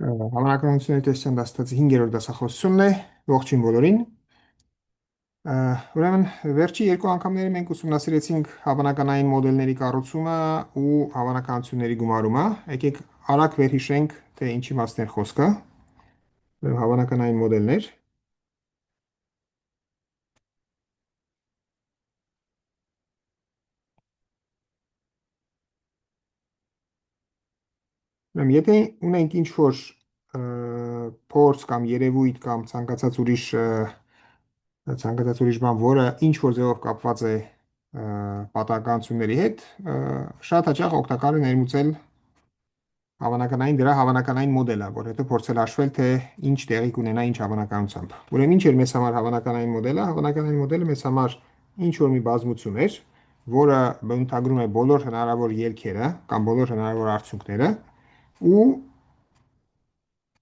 Հավանականությունների տեսության դասվածի 5-րդ դասախոսությունն է, ողջույն բոլորին։ Ուրեմն վերջի երկու անգամները մենք ուսումնասիրեցինք հավանականային մոդելների կառուցումը ու հավանականությունների գումարումը։ Եկեք արագ վերհիշենք, թե ինչի մասն է խոսքը։ Ուրեմն հավանականային մոդելներ։ Ուրեմն եթե ունենք ինչ-որ փորձ կամ երևույթ կամ ցանկացած ուրիշ բան, որը ինչ-որ ձևով կապված է պատահականությունների հետ, շատ հաճախ օգտակար է ներմուծել դրա հավանականային մոդելը, որ հետո փորձել հաշվել, թե ինչ տեղի կունենա ինչ հավանականությամբ։ Ուրեմն ինչ էր մեզ համար հավանականային մոդելը։ Հավանականային մոդելը մեզ համար ինչ որ մի բազմություն էր, որը բնութագրում է բոլոր հնարավոր ելքերը կամ բոլոր հնարավոր արդյունքները ու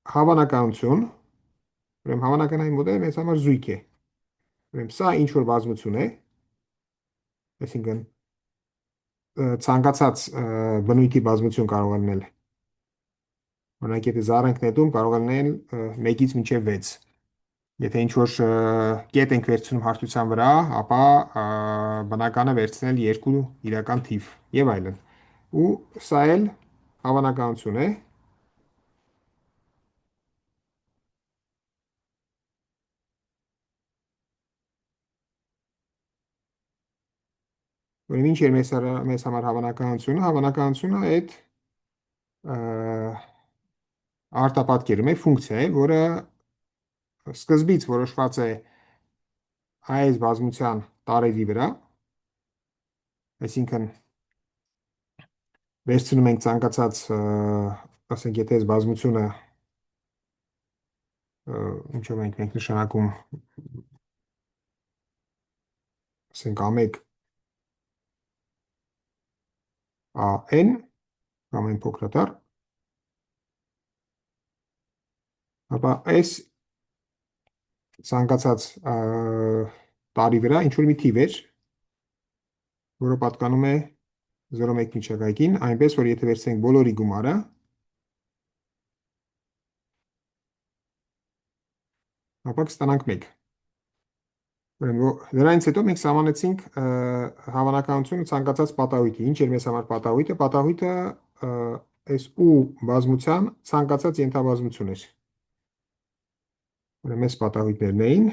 հավանականություն, ուրեմն հավանականային մոդելը մեզ համար զույգ է։ Ուրեմն սա ինչ որ բազմություն է, այսինքն ցանկացած բնույթի բազմություն կարող է լինել։ Օրինակ, եթե զառ ենք նետում, կարող է լինել 1-ից մինչև 6։ Եթե ինչ-որ կետ ենք վերցնում հարթության վրա, ապա բնականը վերցնել 2 իրական թիվ եւ այլն։ Ու սա էլ հավանականություն է։ Ուրեմն ինչ է մեզ համար հավանականությունը։ Հավանականությունը այդ արտապատկերում է ֆունկցիա է, որը սկզբից որոշված է այս բազմության տարերի վրա, այսինքն վերցնում ենք ցանկացած, ասենք, եթե այս բազմությունը ինչով ենք մենք նշանակում, ասենք A1 AN կամ n փոքրատառ, ապա այս ցանկացած տարի վրա ինչ որ մի թիվ էր, որը պատկանում է 0,1 միջակայքին, այնպես որ եթե վերցնենք բոլորի գումարը, ապա կստանանք 1։ Դրանից հետո մենք սահմանեցինք հավանականությունը ցանկացած պատահույթի։ Ինչ էր մեզ համար պատահույթը։ Պատահույթը այս ու բազմության ցանկացած ենթաբազմություն էր։ Ուրեմն այս պատահույթներն էին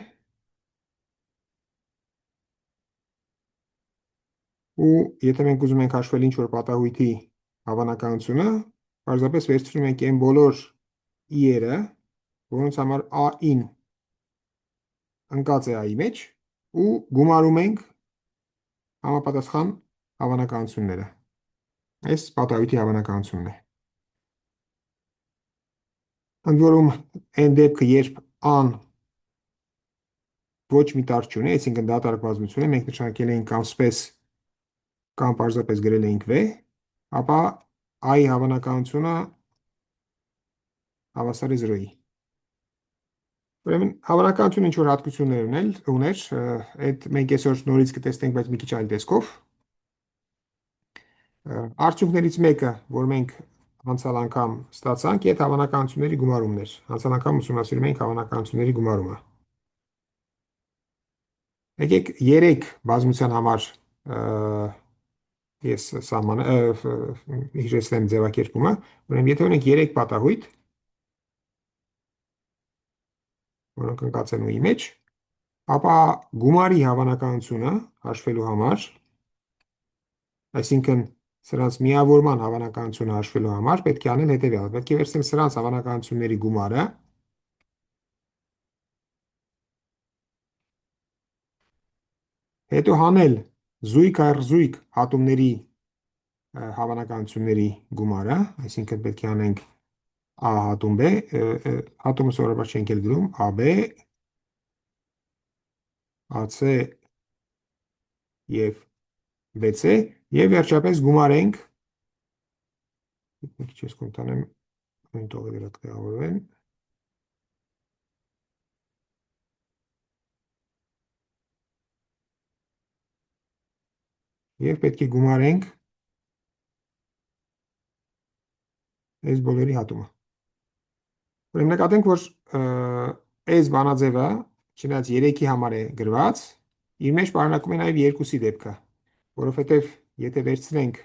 ու եթե մենք ուզում ենք հաշվել ինչ որ պատահույթի հավանականությունը, պարզապես վերցնում ենք այն բոլոր i-երը, որոնց համար a-ին ընկած է a-ի մեջ ու գումարում ենք համապատասխան հավանականությունները։ Այս պատահույթի հավանականությունն է։ Ընդ որում այն դեպքը, երբ a-ն ոչ մի տար չունի, այսինքն դատարկ բազմություն է, մենք նշանակել էինք կամ սպես կամ պարզապես գրել էինք v, ապա a-ի հավանականությունը հավասար է 0-ի։ Ուրեմն հավանականությունը ինչ որ հատկություններ ուներ, այդ մենք այսօր նորից կտեսնենք, բայց մի քիչ այլ տեսքով։ Արդյունքներից մեկը, որ մենք անցյալ անգամ ստացանք, այդ հավանականությունների գումարումն էր։ Անցյալ անգամ ուսումնասիրում էինք հավանականությունների գումարումը։ Եկեք 3 բազմության համար ես հիշեցնեմ ձևակերպումը։ Ուրեմն եթե ունենք 3 պատահույթ, որոնք ընկած են ու-ի մեջ, ապա գումարի հավանականությունը հաշվելու համար, այսինքն սրանց միավորման հավանականությունը հաշվելու համար պետք է անել հետևյալը. պետք է վերցնել սրանց հավանականությունների գումարը, հետո հանել զույգ առ զույգ հատումների հավանականությունների գումարը, այսինքն պետք է անենք a հատում b, հատումը սովորաբար չենք էլ գրում, ab, ac և bc, և վերջապես գումարենք, մի քիչ ես կընտանեմ, այն տողը դրանք տեղավորվեն, և պետք է գումարենք այս բոլորի հատումը։ Ուրեմն նկատենք, որ այս բանաձևը, չնայած 3-ի համար է գրված, իր մեջ պարունակում է նաև 2-ի դեպքը, որովհետև եթե վերցնենք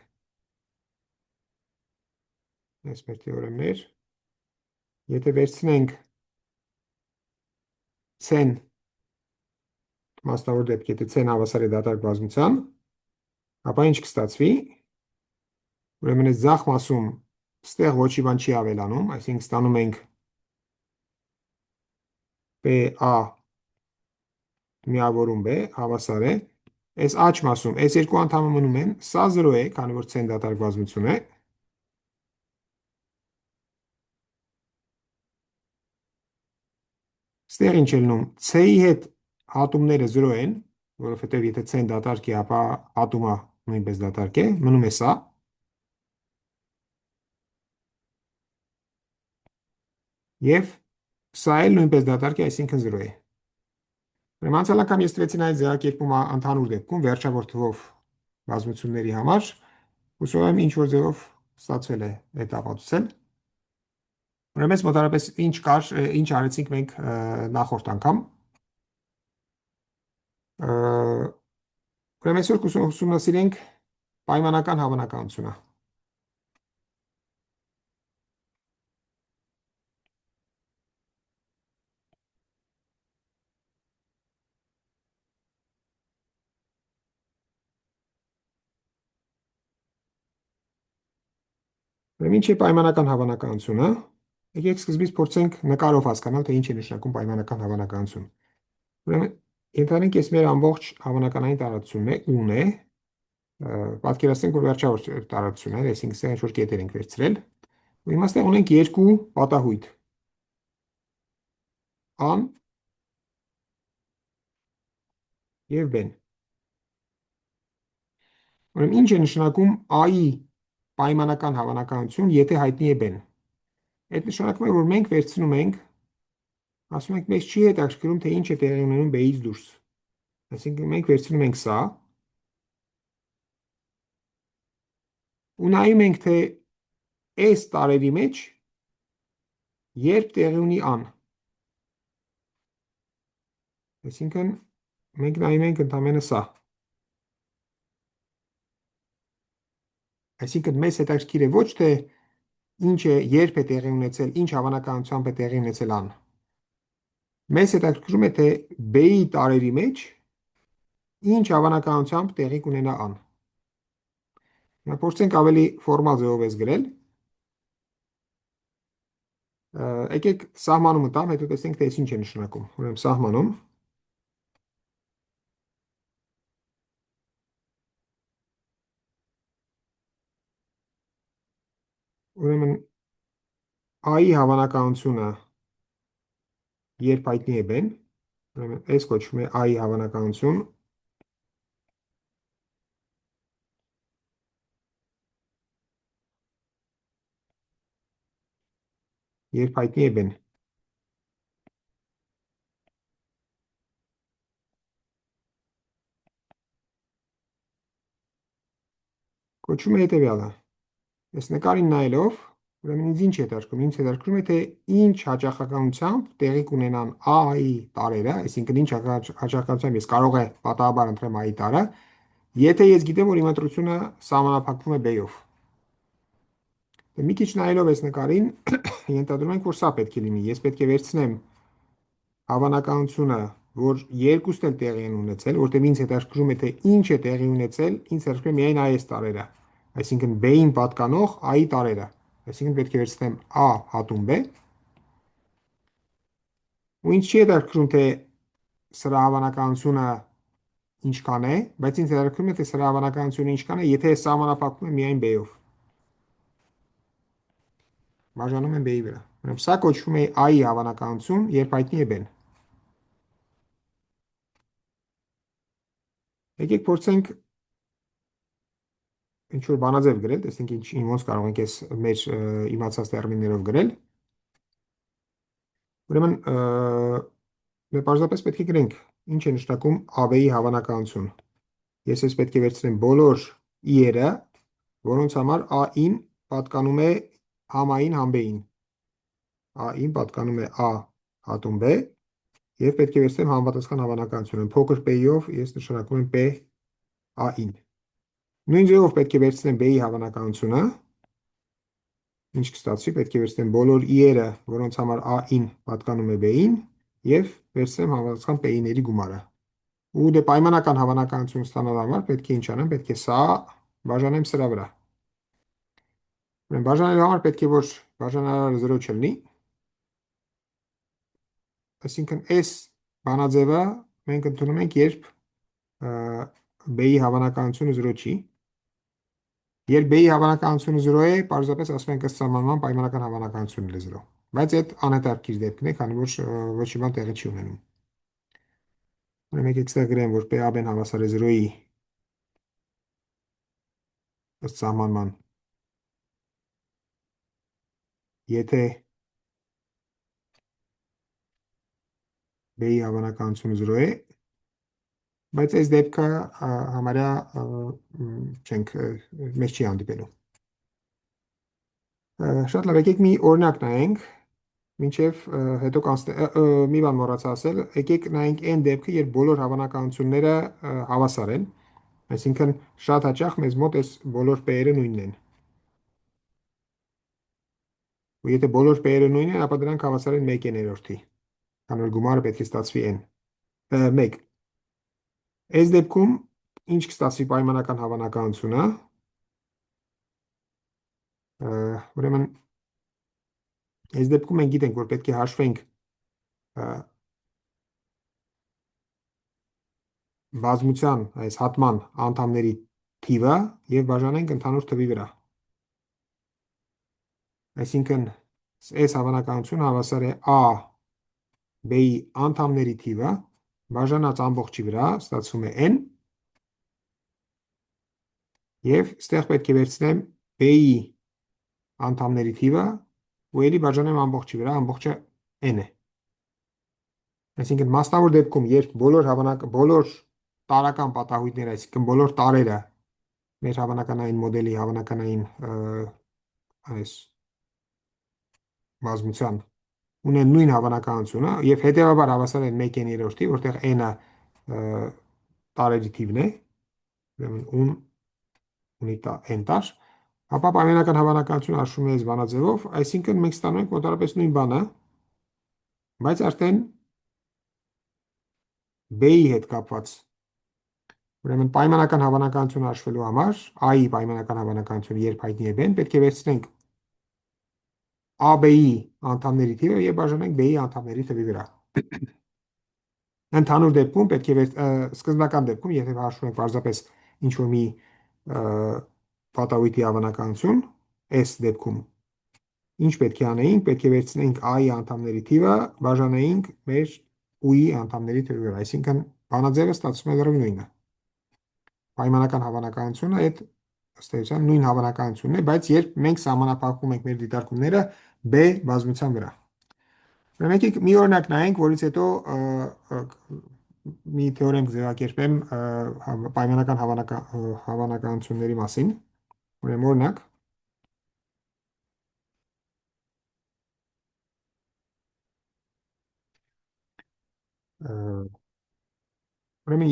այս մեր թեորեմներ, եթե վերցնենք ցեն մասնավոր դեպք, եթե ցեն հավասար է դատարկ բազմության, ապա ինչ կստացվի։ Ուրեմն այս ձախ մասում ստեղ ոչի բան չի ավելանում, այսինքն ստանում ենք PA միավորում B հավասար է։ Այս աջ մասում այս երկու անդամը մնում են, սա 0 է, քանի որ ցեն դատարկ բազմություն է։ Ստեղ ինչ է լինում, C-ի հետ հատումները 0 են, որովհետև եթե ցեն դատարկ է, ապա հատումը նույնպես դատարկ է, մնում է սա։ Եվ սա էլ նույնպես դատարկ է, այսինքն 0 է։ Ուրեմն անցյալ անգամ ես տվեցի այդ ձևակերպումը ընդհանուր դեպքում վերջավոր թվով բազմությունների համար, հուսով եմ ինչ որ ձևով ստացվել է այդ ապացուցել։ Ուրեմն մոտավորապես ինչ արեցինք մենք նախորդ անգամ։ Ուրեմն այսօր ուսումնասիրենք պայմանական հավանականությունը։ Ուրեմն ինչ է պայմանական հավանականությունը։ Եկեք սկզբից փորձենք նկարով հասկանալ, թե ինչ է նշանակում պայմանական հավանականություն։ Ուրեմն ենթադրենք ես մեր ամբողջ հավանականային տարածությունն է, U-ն է, պատկերացնենք, որ վերջավոր տարածությունն է, այսինքն սա ինչ-որ կետեր ենք վերցրել։ Ու հիմա ստեղ ունենք երկու պատահույթ, A-ն և B-ն։ Ուրեմն ինչ է նշանակում A-ի պայմանական հավանականություն, եթե հայտնի է B-ն։ Այդ նշանակում է, որ մենք վերցնում ենք, ասում ենք, մեզ չի հետաքրքրում, թե ինչ է տեղի ունենում B-ից դուրս։ Այսինքն մենք վերցնում ենք սա ու նայում ենք, թե այս տարերի մեջ երբ տեղի ունի A-ն։ Այսինքն մենք նայում ենք ընդամենը սա։ Այսինքն մեզ հետաքրքիր է ոչ թե ինչ է, երբ է տեղի ունեցել, ինչ հավանականությամբ է տեղի ունեցել A-ն։ Մեզ հետաքրքրում է, թե B-ի տարերի մեջ ինչ հավանականությամբ տեղի կունենա A-ն։ Հիմա փորձենք ավելի ֆորմալ ձևով ես գրել։ Եկեք սահմանում տամ, հետո տեսնենք, թե ինչ է նշանակում։ Ուրեմն սահմանում ուրեմն A-ի հավանականությունը երբ հայտնի է B-ն, ուրեմն այս կոչվում է A-ի հավանականություն, երբ հայտնի է B-ն։ Կոչվում է հետևյալը։ Այս նկարին նայելով, ուրեմն ինձ ինչ է հետաքրքրում, ինձ հետաքրքրում է, թե ինչ հաճախականությամբ տեղի կունենան A-ի տարերը, այսինքն ինչ հաճախականությամբ ես կարող է պատահաբար ընտրեմ A-ի տարը, եթե ես գիտեմ, որ իմ ընտրությունը սահմանափակվում է B-ով։ Մի քիչ նայելով այս նկարին, ենթադրում ենք, որ սա պետք է լինի։ Ես պետք է վերցնեմ հավանականությունը, որ երկուսն էլ տեղի են ունեցել, որտեղ ինձ հետաքրքրում է, թե ինչ է տեղի ունեցել, ինձ հետաքրքրում է միայն այս տարերը, այսինքն B-ին պատկանող A-ի տարերը, այսինքն պետք է վերցնեմ A հատում B, ու ինձ չի հետաքրքրում, թե սրա հավանականությունը ինչքան է, բայց ինձ հետաքրքրում է, թե սրա հավանականությունը ինչքան է, եթե սահմանափակվում է միայն B-ով։ Բաժանում են B-ի վրա։ Ուրեմն սա կոչվում է A-ի հավանականություն, երբ հայտնի է B-ն։ Եկեք փորձենք ինչ-որ բանաձև գրել, տեսնենք ոնց կարող ենք այս մեր իմացած տերմիններով գրել։ Ուրեմն մենք պարզապես պետք է գրենք ինչ է նշանակում AB-ի հավանականություն։ Ես ես պետք է վերցնեմ բոլոր i-երը, որոնց համար A-ին պատկանում է համ A-ին, համ B-ին։ A-ին պատկանում է A հատում B եւ պետք է վերցնեմ համապատասխան հավանականությունը։ Փոքր p-ով ես նշանակում եմ p A-ին։ Նույն ձևով պետք է վերցնեմ B-ի հավանականությունը, ինչ կստացվի, պետք է վերցնեմ բոլոր i-երը, որոնց համար A-ին պատկանում է B-ին եւ վերցնեմ համապատասխան p-իների գումարը։ Ու դե պայմանական հավանականություն ստանալու համար պետք է ինչ անեմ, պետք է սա բաժանեմ սրա վրա։ Ուրեմն բաժանելու համար պետք է որ բաժանարարը 0 չլինի, այսինքն S բանաձևը մենք ընդունում ենք, երբ B-ի հավանականությունը 0 չի։ Երբ B-ի հավանականությունը 0 է, պարզապես ասում ենք ըստ սահմանման պայմանական հավանականությունն է 0։ Բայց այդ անհետաքրքիր դեպքն է, քանի որ ոչ մի բան տեղի չի ունենում։ Ուրեմն եկեք ստեղ գրեմ, որ P-աբեն հավասար է 0-ի ըստ սահմանման, եթե B-ի հավանականությունը 0 է, բայց այս դեպքը համարյա չենք մեզ չի հանդիպելու։ Շատ լավ, եկեք մի օրինակ նայենք, մինչև հետո մի բան մոռացա ասել, եկեք նայենք այն դեպքը, երբ բոլոր հավանականությունները հավասար են, այսինքն շատ հաճախ մեզ մոտ այս բոլոր p-երը նույնն են։ Ու եթե բոլոր p-երը նույնն են, ապա դրանք հավասար են 1/3-ի, քանի որ գումարը պետք է ստացվի n 1։ Այս դեպքում ինչ կստացվի պայմանական հավանականությունը, ուրեմն այս դեպքում մենք գիտենք, որ պետք է հաշվենք բազմության, այս հատման անդամների թիվը եւ բաժանենք ընդհանուր թվի վրա։ Այսինքն այս հավանականությունը հավասար է A B-ի անդամների թիվը բաժանած ամբողջի վրա, ստացվում է n, եւ ստեղ պետք է վերցնեմ B-ի անդամների թիվը ու ելի բաժանեմ ամբողջի վրա, ամբողջը n է։ Այսինքն մասնավոր դեպքում, երբ բոլոր տարական պատահույթները, այսինքն բոլոր տարերը մեր հավանականային մոդելի հավանականային այս բազմության ունեն նույն հավանականությունը եւ հետեւաբար հավասար են 1/3-ի, որտեղ n-ը տարերի թիվն է, ուրեմն ունի n տար, ապա պայմանական հավանականությունը հաշվում է այս բանաձևով, այսինքն մենք ստանում ենք մոտավորապես նույն բանը, բայց արդեն B-ի հետ կապված։ Ուրեմն պայմանական հավանականությունը հաշվելու համար, A-ի պայմանական հավանականությունը երբ հայտնի է B-ն, պետք է վերցնենք AB-ի անդամների թիվը եւ բաժանենք B-ի անդամների թվի վրա։ Ընդհանուր դեպքում պետք է սկզբնական դեպքում, եթե հաշվում ենք պարզապես ինչ որ մի պատահույթի հավանականություն, այս դեպքում ինչ պետք է անեինք, պետք է վերցնենք A-ի անդամների թիվը, բաժանեինք մեր U-ի անդամների թվի վրա, այսինքն բանաձևը ստացվում է լրիվ նույնը։ Պայմանական հավանականությունը այդ ըստ էության նույն հավանականությունն է, բայց երբ մենք սահմանափակում ենք մեր դիտարկումները B բազմության վրա։ Ուրեմն եկեք մի օրինակ նայենք, որից հետո մի թեորեմ կձևակերպեմ պայմանական հավանականությունների մասին։ Ուրեմն օրինակ ուրեմն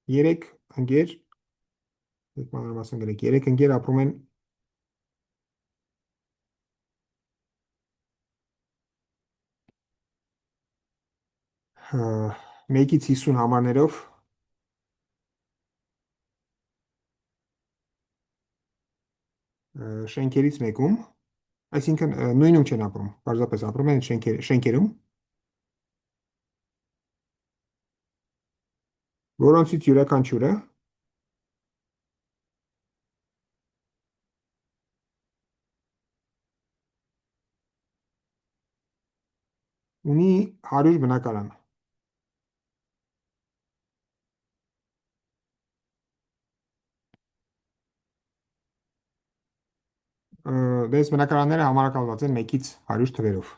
3 ընկեր, եք մանրամասն գրեք, 3 ընկեր ապրում են մեկից 50 համարներով շենքերից մեկում, այսինքն նույնում չեն ապրում, պարզապես ապրում են շենքերում, որոնցից յուրաքանչյուրը ունի 100 բնակարան։ Դες բնակարանները համարակալված են 1-ից 100 թվերով։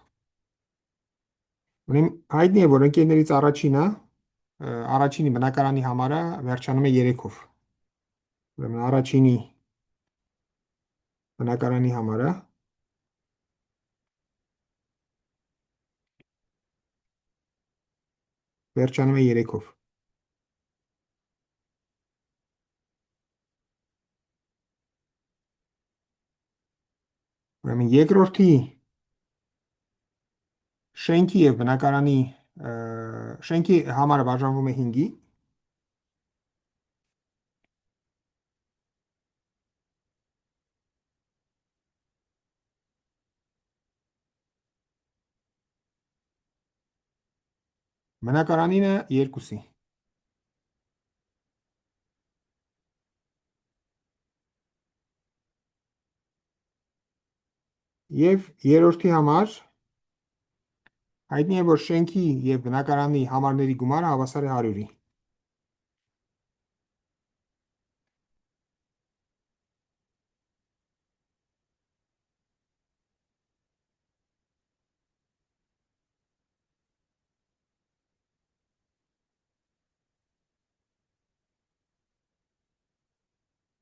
Ուրեմն հայտնի է, որ ընկերներից առաջինի բնակարանի համարը վերջանում է 3-ով։ Ուրեմն առաջինի բնակարանի համարը վերջանում է 3-ով։ Ուրեմն երկրորդի շենքի եւ բնակարանի շենքի համարը բաժանվում է 5-ի, բնակարանինը 2-ի։ Եվ երրորդի համար հայտնի է, որ շենքի եւ բնակարանի համարների գումարը հավասար է 100-ի։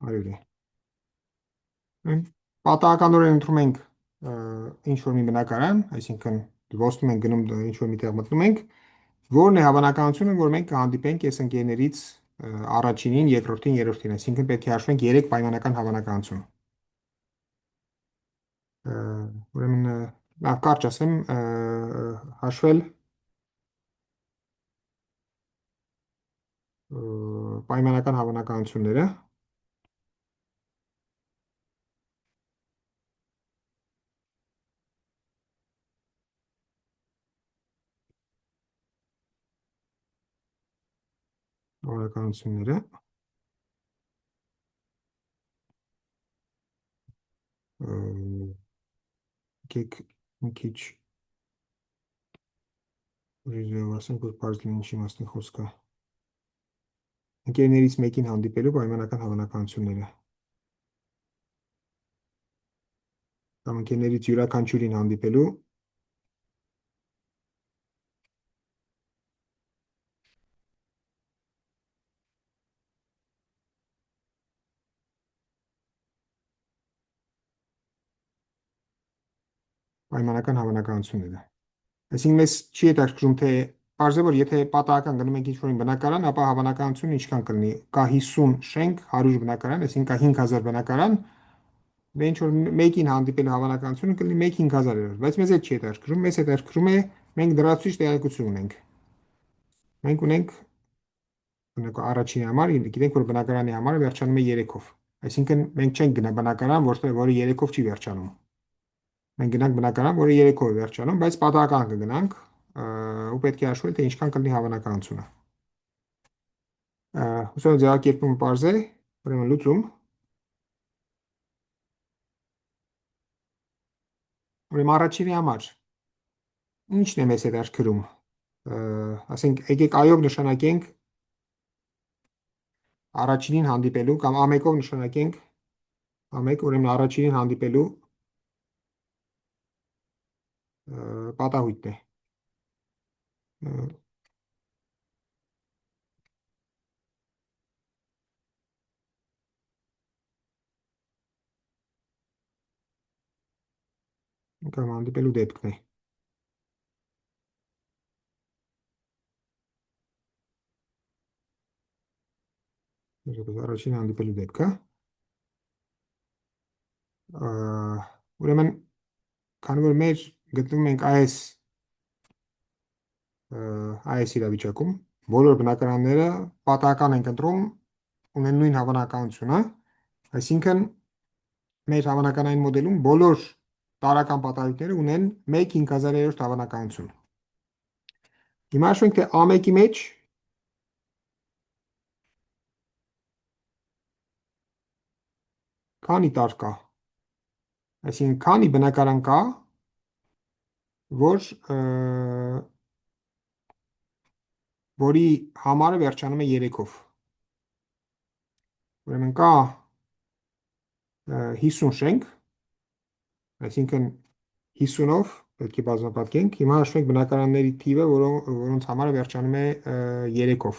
Արյուրի։ Պատահականորեն ընտրում ենք ինչ որ մի բնակարան, այսինքն ոստում ենք գնում ինչ որ մի տեղ մտնում ենք, որն է հավանականությունը, որ մենք կհանդիպենք այս ընկերներից առաջինին, երկրորդին, երրորդին, այսինքն պետք է հաշվենք 3 պայմանական հավանականություն։ Ուրեմն լավ կարճ ասեմ, հաշվել պայմանական հավանականությունները։ Հավանականությունները եկեք մի քիչ ռեզերվ ասենք, որ բարձր լինի ինչի մասնի խոսքը։ Ընկերներից մեկին հանդիպելու պայմանական հավանականությունները։ Կամ ընկերներից յուրաքանչյուրին հանդիպելու պայմանական հավանականությունները։ Այսինքն մեզ չի հետաքրքրում, թե parz է, որ եթե պատահական գնում ենք ինչ-որ բնակարան, ապա հավանականությունը ինչքան կլինի։ Կա 50 շենք, 100 բնակարան, այսինքն կա 5000 բնակարան, դե ինչ որ մեկին հանդիպելու հավանականությունը կլինի 1/5000, բայց մեզ այդ չի հետաքրքրում, մեզ հետաքրքրում է մենք դրացուցիչ տեղեկություն ունենք։ Մենք ունենք առաջին համար, գիտենք, որ բնակարանի համարը վերջանում է 3-ով։ Այսինքն մենք չենք գնա բնակարան, որը 3-ով չի վերջանում։ Մենք գնանք բնակարան, որը 3-ով է վերջանում, բայց պատահական կգնանք ու պետք է հաշվել, թե ինչքան կլինի հավանականությունը։ Ուսանող ձևակերպումը պարզ է, ուրեմն լուծում։ Ուրեմն առաջինի համար ինչն է մեզ հետաքրքրում։ Ասենք, եկեք այով նշանակենք առաջինին հանդիպելու կամ A1-ով նշանակենք A1, ուրեմն առաջինին հանդիպելու պատահույթն է։ Կամ հանդիպելու դեպքն է։ Առաջին հանդիպելու դեպքը։ Ուրեմն, քանի որ մեր գտնվում ենք այս իրավիճակում, բոլոր բնակարանները պատահական ենք ընտրում, ունեն նույն հավանականությունը, այսինքն մեր հավանականային մոդելում բոլոր տարրական պատահույթները ունեն 1/5000 հավանականություն։ Հիմա հաշվենք, թե A1-ի մեջ քանի տարր կա։ Այսինքն քանի բնակարան կա, որի համարը վերջանում է 3-ով։ Ուրեմն կա 50 շենք, այսինքն 50-ով պետք է բազմապատկենք։ Հիմա հաշվենք բնակարանների թիվը, որոնց համարը վերջանում է 3-ով։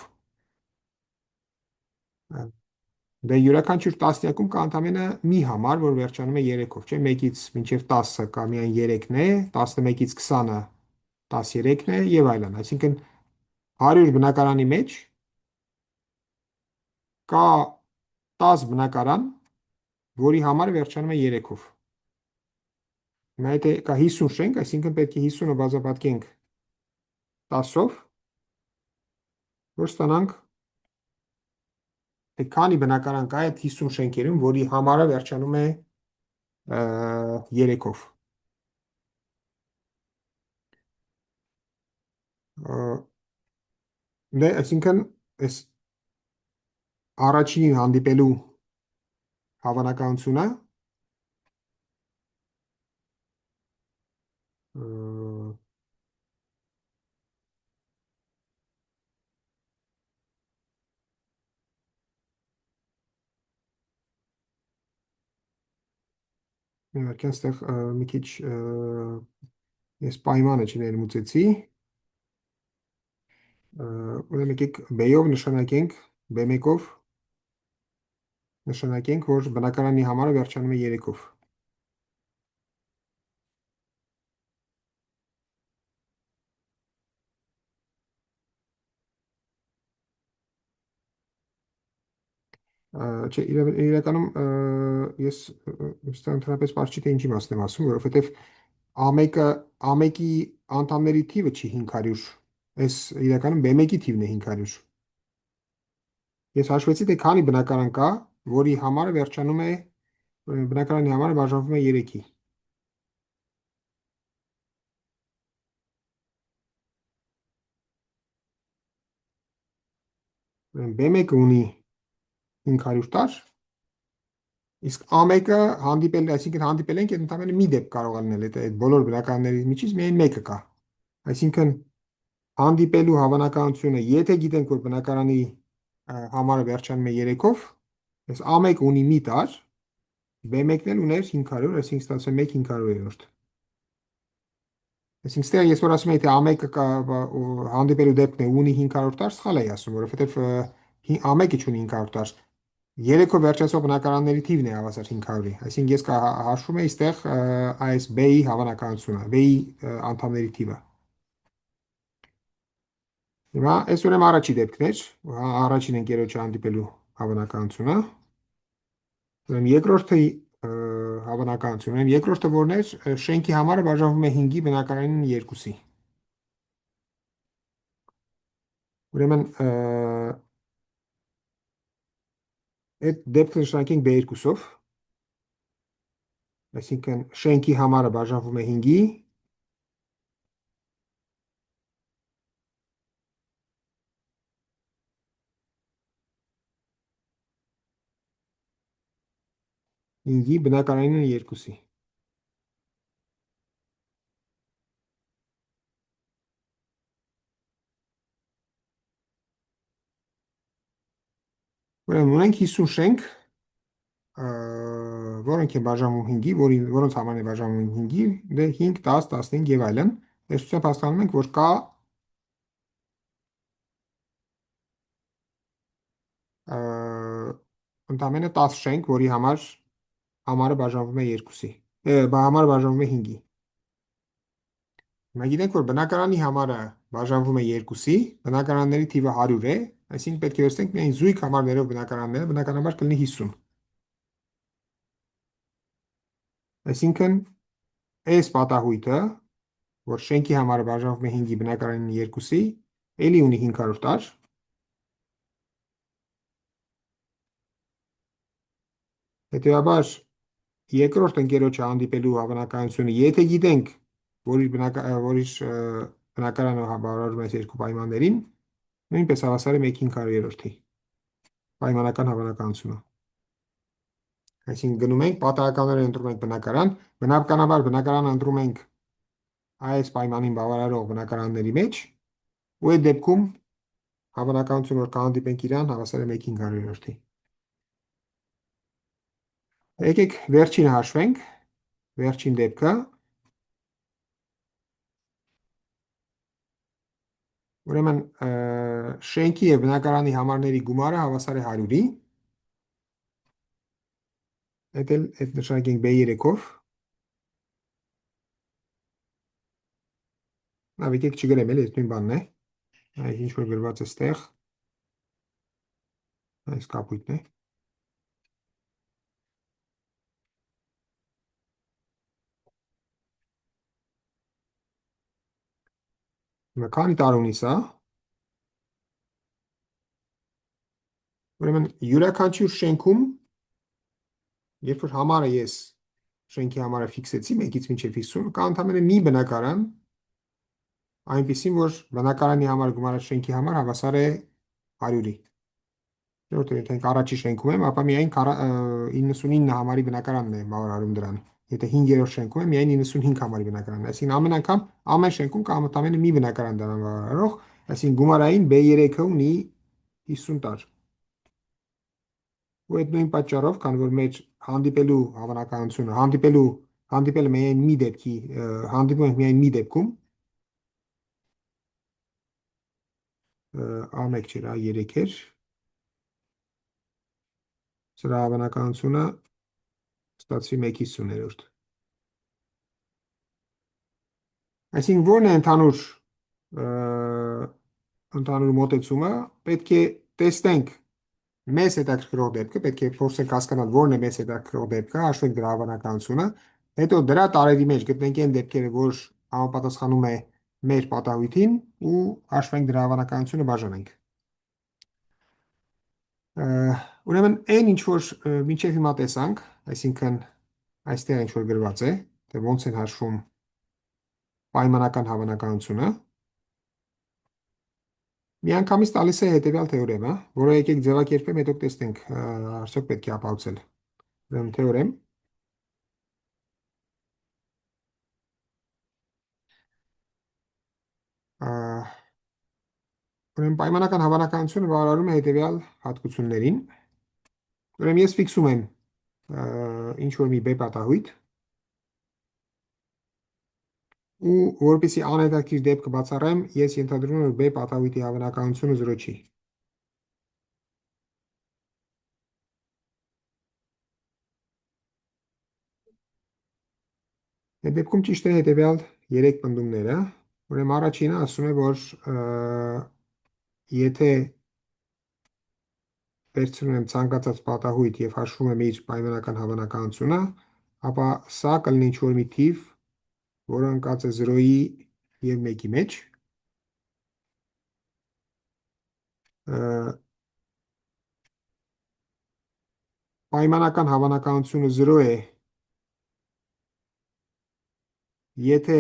Դե յուրաքանչյուր տասնյակում կա ընդամենը մի համար, որ վերջանում է 3-ով, չէ՞, 1-ից մինչև 10-ը կա միայն 3-ն է, 11-ից 20-ը 13-ն է եւ այլն։ Այսինքն 100 բնակարանի մեջ կա 10 բնակարան, որի համարը վերջանում է 3-ով։ Հիմա եթե կա 50 շենք, այսինքն պետք է 50-ը բազմապատկենք 10-ով, որ ստանանք, թե քանի բնակարան կա այդ 50 շենքերում, որի համարը վերջանում է 3-ով։ Դե, այսինքն, այս առաջին հանդիպելու հավանականությունը Իհարկե, այստեղ մի քիչ ես պայմանը չներմուծեցի, ուրեմն եկեք B-ով նշանակենք, B1-ով նշանակենք, որ բնակարանի համարը վերջանում է 3-ով։ Չէ, իրականում ես ընդհանրապես պարզ չի թե ինչի մասն եմ ասում, որովհետև A1-ի անդամների թիվը չի 500, այս իրականում B1-ի թիվն է 500։ Ես հաշվեցի, թե քանի բնակարան կա, որի համարը վերջանում է, բնակարանի համարը բաժանվում է 3-ի։ B1-ը ունի 500 տար, իսկ A1-ը հանդիպել, այսինքն հանդիպել ենք, ընդամենը մի դեպք կարող է լինել, այդ բոլոր բնականների միջից միայն մեկը կա։ Այսինքն հանդիպելու հավանականությունը, եթե գիտենք, որ բնակարանի համարը վերջանում է 3-ով, այս A1 ունի մի տար, B1-ն էլ ուներ 500, այսինքն ստացվում է 1 500-րդ։ Այսինքն ստեղ ես որ ասում եմ, թե A1-ը հանդիպելու դեպքն է ունի 500 տար, սխալ էի ասում, որովհետև A1-ը չունի 500 տար։ 3-ով վերջացող բնակարանների թիվն է հավասար 500-ի, այսինքն ես հաշվում եմ այստեղ այս B-ի հավանականությունը, B-ի անդամների թիվը։ Հիմա այս ուրեմն առաջի դեպքն էր, առաջին ընկերոջը հանդիպելու հավանականությունը։ Ուրեմն երկրորդի հավանականությունը, երկրորդը որն էր, շենքի համարը բաժանվում է 5-ի բնակարանին 2-ի։ Ուրեմն այդ դեպքը նշանակենք B2-ով, այսինքն շենքի համարը բաժանվում է 5-ի, բնակարանին 2-ի։ Ուրեմն ունենք 50 շենք, որոնք են բաժանվում 5-ի, որոնց համարն է բաժանվում 5-ի, դե 5, 10, 15 եւ այլն։ Տեսությամբ հասկանում ենք, որ կա ընդամենը 10 շենք, որի համարը բաժանվում է 2-ի, համարը բաժանվում է 5-ի։ Հիմա գիտենք, որ բնակարանի համարը բաժանվում է 2-ի, բնակարանների թիվը 100 է, այսինքն պետք է վերցնենք միայն զույգ համարներով բնակարանները, բնականաբար կլինի 50։ Այսինքն այս պատահույթը, որ շենքի համարը բաժանվում է 5-ի, բնակարանին 2-ի, էլի ունի 500 տար։ Հետևաբար երկրորդ ընկերոջը հանդիպելու հավանականությունը, եթե գիտենք, որ իր բնակարանը բավարարում է այս երկու պայմաններին, նույնպես հավասար է 1/500-րդի պայմանական հավանականությունը։ Այսինքն գնում ենք, պատահականորեն ընտրում ենք բնակարան, բնականաբար բնակարանը ընտրում ենք այս պայմանին բավարարող բնակարանների մեջ, ու այդ դեպքում հավանականությունը, որ կհանդիպենք իրան, հավասար է 1/500-րդի։ Եկեք վերջինը հաշվենք, վերջին դեպքը։ Ուրեմն շենքի եւ բնակարանի համարների գումարը հավասար է 100-ի։ Այդ նշանակենք B3-ով։ Եկեք չգրեմ էլ, այս նույն բանն է։ Այս ինչ որ գրված է ստեղ, այս կապույտն է։ Քանի տար ունի սա։ Ուրեմն յուրաքանչյուր շենքում, երբ որ համարը ես շենքի համարը ֆիքսեցի 1-ից մինչև 50, կա ընդամենը մի բնակարան, այնպեսին, որ բնակարանի համար գումարած շենքի համար հավասար է 100-ի։ Որտեղ եթե առաջի շենքում եմ, ապա միայն 99 համարի բնակարանն է բավարարում դրան։ Եթե 5-րդ շենքում եմ, միայն 95 համարի բնակարանն է։ Այսինքն ամեն անգամ ամեն շենքում կա ամենամենը մի բնակարան դրան բավարարող, այսինքն գումարային B3-ը ունի 50 տար։ Ու այդ նույն պատճառով, քանի որ մեր հանդիպելու հավանականությունը, հանդիպելը միայն մի դեպքի, հանդիպում ենք միայն մի դեպքում, A1 չէր, A3 էր, սրա հավանականությունը ստացվի 1/50-րդ։ Այսինքն ո՞րն է ընդհանուր մոտեցումը, պետք է տեսնենք մեզ հետաքրքրող դեպքը, պետք է փորձենք հասկանալ ո՞րն է մեզ հետաքրքրող դեպքը, հաշվենք դրա հավանականությունը, հետո դրա տարերի մեջ գտնենք այն դեպքերը, որ համապատասխանում է մեր պատահույթին ու հաշվենք դրա հավանականությունը բաժանենք։ Ուրեմն այն ինչ որ մինչև հիմա տեսանք, այսինքն այստեղ ինչ որ գրված է, թե ոնց են հաշվում պայմանական հավանականությունը, միանգամից տալիս է հետևյալ թեորեմը, որը եկեք ձևակերպեմ, հետո տեսնենք արդյոք պետք է ապահովել։ Ուրեմն թեորեմ, ուրեմն պայմանական հավանականությունը բավարարում է հետևյալ հատկություններին։ Ուրեմն ես ֆիքսում եմ ինչ որ մի B պատահույթ ու որպեսզի անհետաքրքիր դեպքը բացառեմ, ես ենթադրում եմ, որ B պատահույթի հավանականությունը 0 չի։ Այդ դեպքում ճիշտ է հետևյալ 3 պնդումները, ուրեմն առաջինը ասում է, որ եթե վերցնում եմ ցանկացած պատահույթ եւ հաշվում եմ իր պայմանական հավանականությունը, ապա սա կլինի ինչ որ մի թիվ, որը ընկած է 0-ի եւ 1-ի մեջ, պայմանական հավանականությունը 0 է, եթե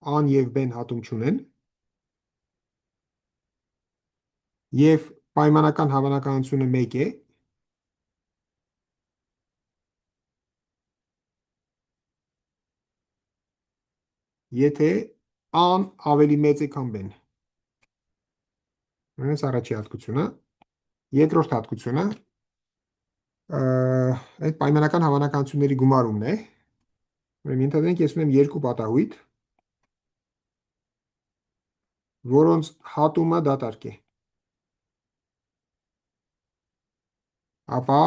A-ն եւ B-ն հատում չունեն, եւ պայմանական հավանականությունը 1 է, եթե A-ն ավելի մեծ է, քան B-ն։ Ուրեմն առաջի հատկությունը, երկրորդ հատկությունը այդ պայմանական հավանականությունների գումարումն է։ Ուրեմն ենթադրենք ես ունեմ երկու պատահույթ, որոնց հատումը դատարկ է։ Ապա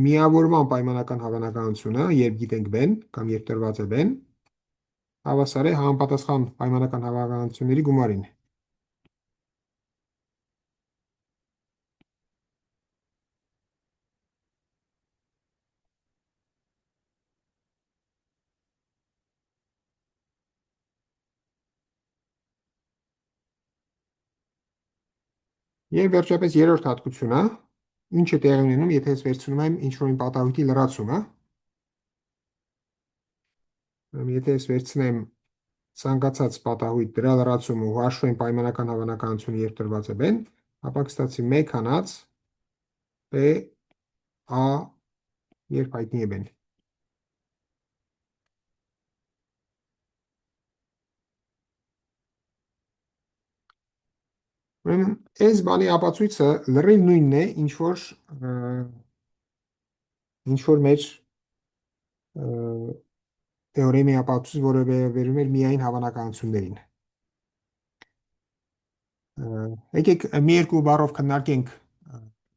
միավորման պայմանական հավանականությունը, երբ գիտենք B-ն կամ երբ տրված է B-ն, հավասար է համապատասխան պայմանական հավանականությունների գումարին։ Եվ վերջապես երրորդ հատկությունը, ինչ է տեղի ունենում, եթե ես վերցնում եմ ինչ-որ մի պատահույթի լրացումը, եթե ես վերցնեմ ցանկացած պատահույթ դրա լրացումը ու հաշվեմ պայմանական հավանականությունը, երբ տրված է B-ն, ապա կստացվի 1 հանած B A, երբ հայտնի է B-ն։ Ուրեմն այս բանի ապացույցը լրիվ նույնն է, ինչ որ մեր թեորեմի ապացույց, որը վերաբերում էր միայն հավանականություններին։ Եկեք մի երկու բառով քննարկենք,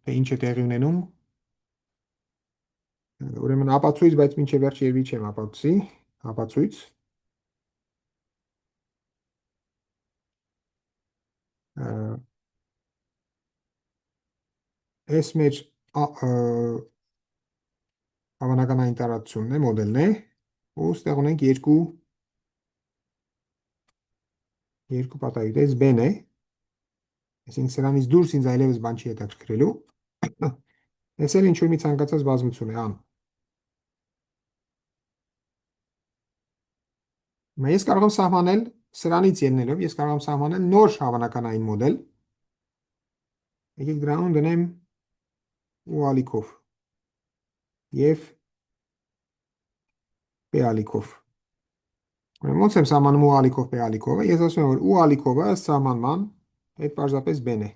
թե ինչ է տեղի ունենում։ Ուրեմն ապացույց, բայց մինչև վերջ երևի չեմ ապացույց։ Այս մեր հավանականային տարածությունն է, մոդելն է, ու ստեղ ունենք երկու պատահույթ, այս B-ն է, այսինքն սրանից դուրս ինձ այլևս բան չի հետաքրքրելու, այս էլ ինչ-որ մի ցանկացած բազմություն է, ան։ Ես կարող եմ սահմանել, սրանից ելնելով, ես կարող եմ սահմանել նոր հավանականային մոդել, եկեք դրանում դնեմ ու ալիքով և P ալիքով։ Ոնց եմ սահմանում ու ալիքով P ալիքովը, ես ասում եմ, որ ու ալիքովը ըստ սահմանման այդ պարզապես B-ն է։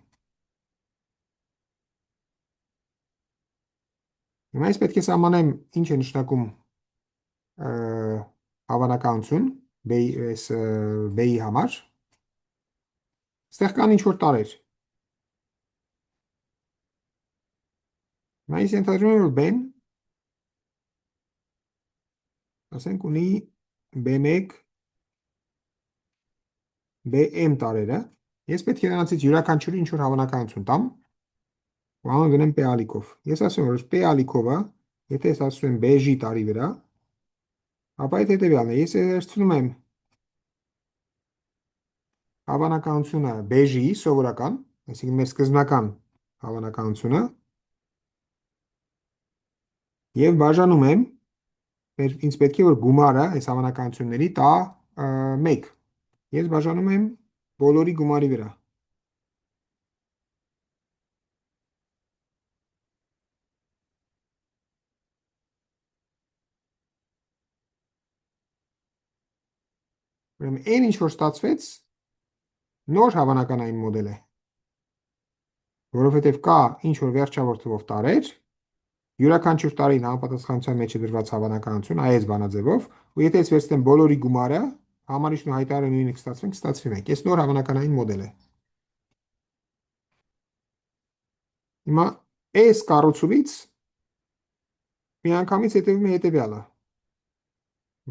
Հիմա ես պետք է սահմանեմ ինչ է նշանակում հավանականություն B-ի համար։ Ստեղ կան ինչ-որ տարեր։ Հիմա ես ենթադրում եմ, որ B-ն, ասենք, ունի B1, BM տարերը, ես պետք է նրանցից յուրաքանչյուրի ինչ-որ հավանականություն տամ, ու անում դնեմ P ալիքով։ Ես ասում եմ, որ P ալիքովը, եթե ես ասում եմ BG տարի վրա, ապա այդ հետևյալն է, ես երցնում եմ հավանականությունը BG-ի սովորական, այսինքն մեր սկզբնական հավանականությունը, և բաժանում եմ, ինձ պետք է որ գումարը այս հավանականությունների տա 1, ես բաժանում եմ բոլորի գումարի վրա։ Ուրեմն այն ինչ որ ստացվեց, նոր հավանականային մոդել է, որովհետև կա ինչ որ վերջավոր թվով տարեր, յուրաքանչյուր տարին համապատասխանության մեջ է դրված հավանականություն այս բանաձևով, ու եթե ես վերցնեմ բոլորի գումարը, համարիչն ու հայտարարը նույնը կստացվեն, կստացվի 1։ Այս նոր հավանականային մոդել է։ Հիմա այս կառուցումից միանգամից հետևում է հետևյալը,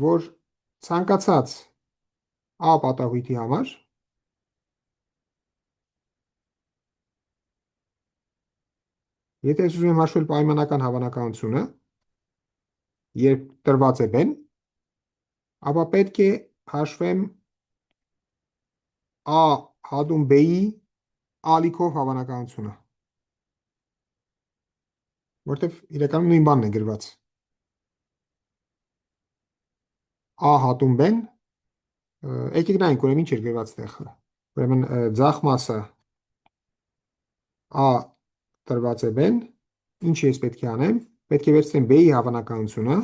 որ ցանկացած A պատահույթի համար եթե ես ուզում եմ հաշվել պայմանական հավանականությունը, երբ տրված է B-ն, ապա պետք է հաշվեմ A հատում B-ի ալիքով հավանականությունը, որտև իրականում նույն բանն է գրված։ A հատում B-ն, եկեք նայենք, ուրեմն ինչ էր գրված տեղ։ Ուրեմն ձախ մասը A տրված է B-ն, ինչ ես պետք է անեմ, պետք է վերցնեմ B-ի հավանականությունը,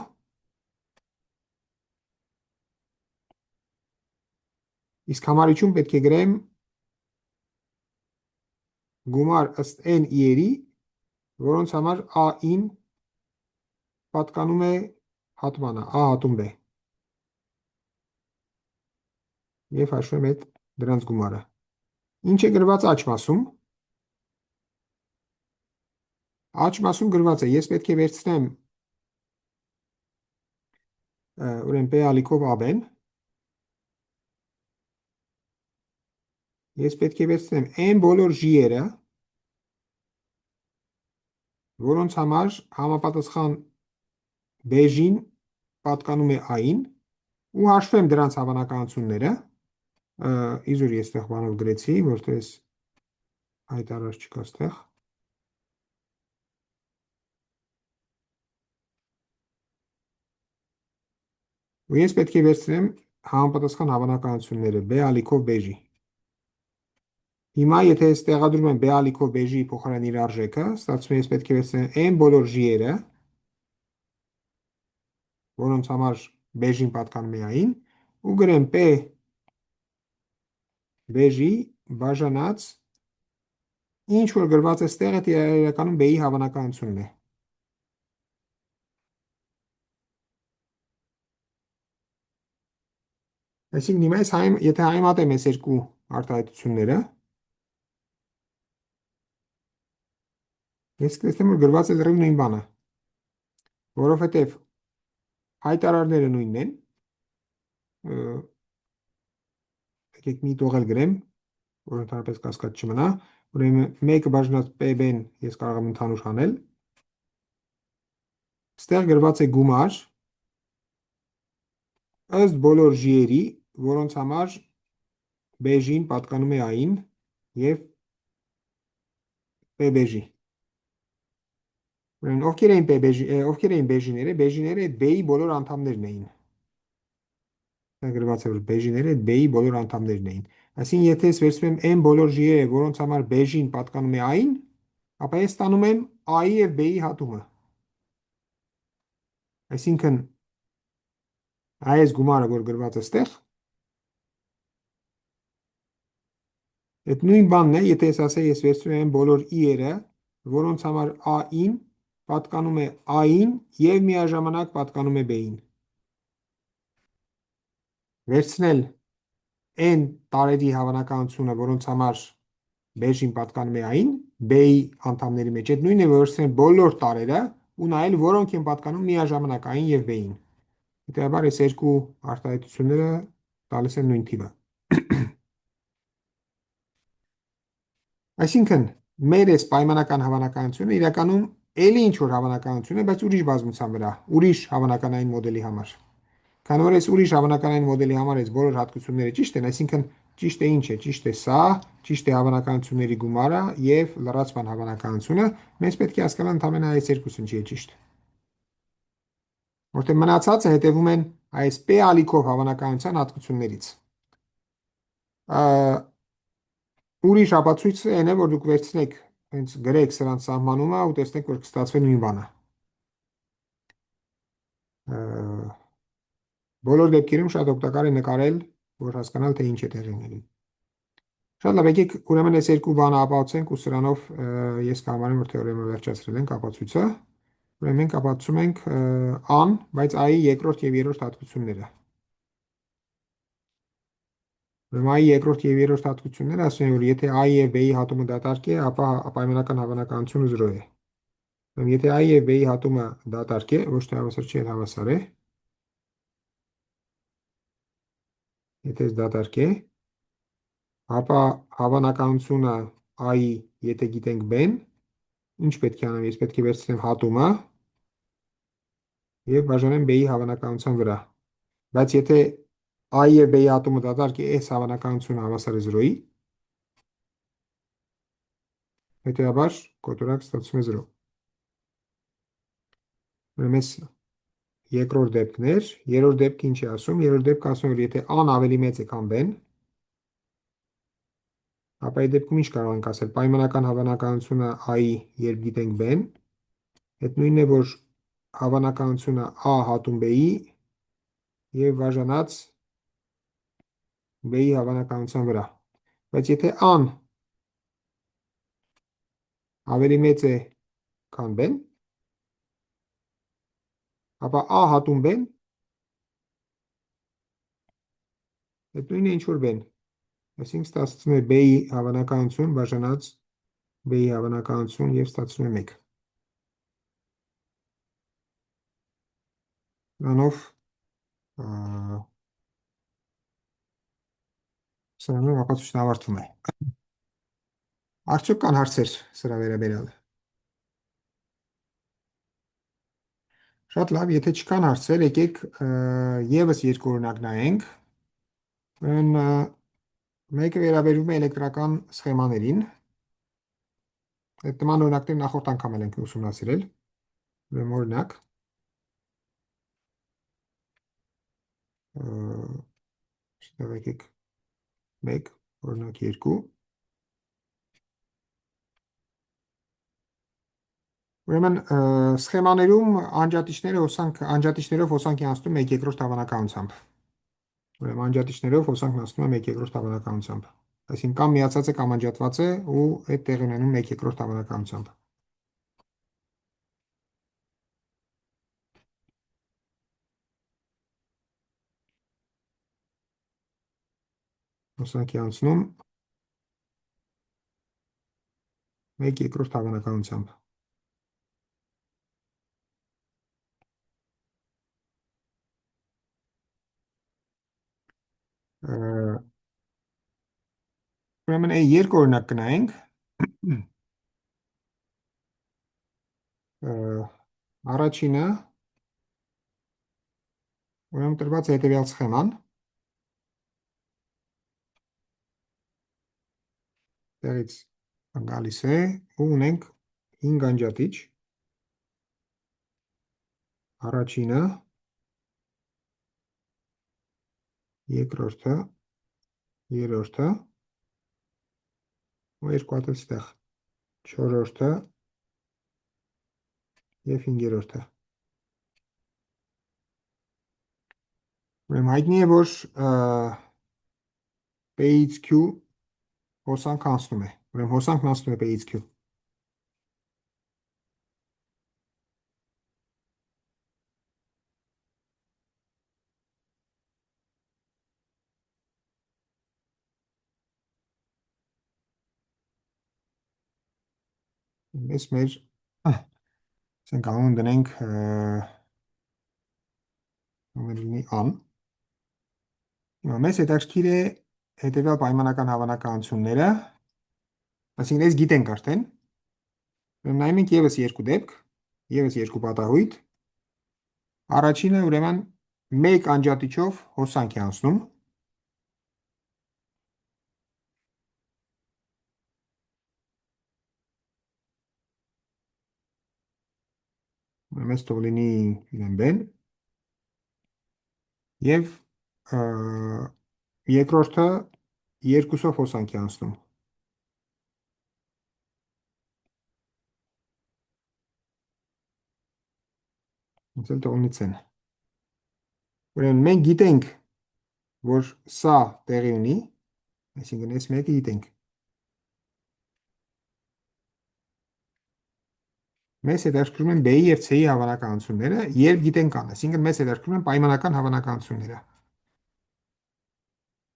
իսկ համարիչում պետք է գրեմ գումար ըստ N իերի, որոնց համար A-ին պատկանում է հատմանը, A հատում B, և հաշվեմ այդ դրանց գումարը։ Ինչ է գրված աջ մասում։ Աջ մասում գրված է, ես պետք է վերցնեմ ուրեմն P ալիքով AB-ն, ես պետք է վերցնեմ N բոլոր J-երը, որոնց համար համապատասխան BG-ն պատկանում է A-ին, ու հաշվեմ դրանց հավանականությունները, իզուր ես տեղ բանով գրեցի, որտեղ ես հայտարար չկա ստեղ, ու ես պետք է վերցնեմ համապատասխան հավանականությունները B ալիքով BG։ Հիմա եթե ես տեղադրում եմ B ալիքով BG-ի փոխարեն իր արժեքը, ստացվում է ես պետք է վերցնեմ N բոլոր J-երը, որոնց համար BG-ն պատկանում է A-ին, ու գրեմ P BG բաժանած ինչ որ գրված է ստեղ, այդ իրականում B-ի հավանականությունն է։ Այսինքն հիմա եթե համեմատեմ այս երկու արտահայտությունները, ես կտեսնեմ, որ գրված է լրիվ նույն բանը, որովհետև հայտարարները նույնն են, եկեք մի տող էլ գրեմ, որ ընդհանրապես կասկած չմնա։ Ուրեմն 1 բաժնած PB-ն ես կարող եմ ընդհանուր հանել։ Ստեղ գրված է գումար ըստ բոլոր j-երի, որոնց համար BJ-ին պատկանում է A-ին եւ PBJ։ Ուրեմն ովքեր էին ովքեր էին BJ-ները, BJ-ները այդ B-ի բոլոր անդամներն էին։ Դա գրված է որ BJ-ները այդ B-ի բոլոր անդամներն էին։ Այսինքն եթե ես վերցնում եմ n բոլոր j-երը, որոնց համար BJ-ին պատկանում է A-ին, ապա ես ստանում եմ A-ի եւ B-ի հատումը։ Այսինքն այս գումարը, որ գրված է ստեղ, այդ նույն բանն է, եթե ես ասեի, ես վերցնում եմ բոլոր i-երը, որոնց համար A-ին պատկանում է A-ին եւ միաժամանակ պատկանում է B-ին։ Վերցնել n տարերի հավանականությունը, որոնց համար B-ին պատկանում է A-ին, B-ի անդամների մեջ, այդ նույնն է, որ վերցնել բոլոր տարերը ու նայել, որոնք են պատկանում միաժամանակ A-ին եւ B-ին։ Հետևաբար այս երկու արտահայտությունները տալիս են նույն թիվը։ Այսինքն մեր այս պայմանական հավանականությունը իրականում էլի ինչ որ հավանականություն է, բայց ուրիշ բազմության վրա, ուրիշ հավանականային մոդելի համար։ Քանի որ այս ուրիշ հավանականային մոդելի համար այս բոլոր հատկությունները ճիշտ են, այսինքն ճիշտ է ինչ է, ճիշտ է սա, ճիշտ է հավանականությունների գումարը եւ լրացման հավանականությունը, մենք պետք է հասկանալ ընդհանրապես այս երկուսն չի է ճիշտ։ Որտեղ մնացածը հետևում են այս P ալիքով հավանականության հատկություններից։ Ուրիշ ապացույցը այն է, որ դուք վերցնեք, հենց գրեք սրանց սահմանումը ու տեսնեք, որ կստացվի նույն բանը։ Բոլոր դեպքերում շատ օգտակար է նկարել, որ հասկանալ, թե ինչ է տեղի ունենում։ Շատ լավ, եկեք ուրեմն այս երկու բանը ապացուցենք ու սրանով ես կհամարեմ, որ թեորեմը վերջացրել ենք ապացույցը։ Ուրեմն մենք ապացուցում ենք an, բայց a-ի երկրորդ եւ երրորդ հատկությունները։ Ուրեմն a-ի երկրորդ եւ երրորդ հատկությունները ասում են, որ եթե a-ի եւ b-ի հատումը դատարկ է, ապա պայմանական հավանականությունը 0 է։ Ուրեմն եթե a-ի եւ b-ի հատումը դատարկ է, ոչ թե հավասար չի, այլ հավասար է։ Եթե դատարկ է, ապա հավանականությունը a-ի, եթե գիտենք b-ն, ինչ պետք է անեմ, ես պետք է վերցնեմ հատումը եւ բաժանեմ b-ի հավանականության վրա։ Բայց եթե a-ի եւ b-ի հատումը դատարկ է, այս հավանականությունը հավասար է 0-ի, հետեւաբար կոտորակ ստացվում է 0։ Ուրեմն երկրորդ դեպքն էր, երրորդ դեպքը ինչ է ասում, երրորդ դեպքը ասում է, որ եթե a-ն ավելի մեծ է, քան b-ն, ապա այդ դեպքում ինչ կարող ենք ասել, պայմանական հավանականությունը a-ի, երբ գիտենք b-ն, այդ նույնն է, որ հավանականությունը a հատում b-ի եւ բաժանած b-ի հավանականության վրա։ Բայց եթե a-ն ավելի մեծ է, քան b-ն, ապա a հատում b-ն այդ նույնն է ինչ որ b-ն։ Այսինքն ստացվում է b-ի հավանականություն բաժանած b-ի հավանականություն եւ ստացվում է 1։ Դրանով սրանով ապացույցն ավարտվում է։ Արդյոք կան հարցեր սրա վերաբերյալ։ Շատ լավ, եթե չկան հարցեր, եկեք եւս երկու օրինակ նայենք։ Ուրեմն մեկը վերաբերում է էլեկտրական սխեմաներին։ Այդ նման օրինակներ նախորդ անգամ էլ ենք ուսումնասիրել։ Ուրեմն օրինակ ստեղ եկեք 1, օրինակ 2։ Ուրեմն սխեմաներում անջատիչներով հոսանք են անցնում 1/2 հավանականությամբ։ Ուրեմն անջատիչներով հոսանքն անցնում է 1/2 հավանականությամբ։ Այսինքն կամ միացած է կամ անջատված է ու այդ տեղի ունենում 1/2 հավանականությամբ։ Հոսանքի անցնում 1/2 հավանականությամբ։ Ուրեմն այն երկու օրինակ կնայենք։ Ը, Առաջինը ուրեմն տրված է հետևյալ սխեման։ Տեղից գալիս է ու ունենք 5 անջատիչ։ Առաջինը, երկրորդը, երրորդը ու երկու հատ էլ ստեղ, չորրորդը և հինգերորդը։ Ուրեմն հայտնի է, որ P-ից Q հոսանքը անցնում է։ Ուրեմն հոսանքն անցնում է P-ից Q։ Մեզ մեր ասենք անուն դնենք լինի ան։ Հիմա մեզ հետաքրքիր է հետևյալ պայմանական հավանականությունները, այսինքն այս գիտենք արդեն։ Ուրեմն նայում ենք ևս երկու դեպք, ևս երկու պատահույթ։ Առաջինը ուրեմն մեկ անջատիչով հոսանք է անցնում։ Մեզ թող լինի իրեն բեն։ Եվ երկրորդը երկուսով հոսանք է անցնում։ Ոնց էլ թողնի ցեն։ Ուրեմն մենք գիտենք, որ սա տեղի ունի, այսինքն այս մեկը գիտենք։ Մեզ հետաքրքրում են B-ի և C-ի հավանականությունները, երբ գիտենք ան, այսինքն մեզ հետաքրքրում են պայմանական հավանականությունները։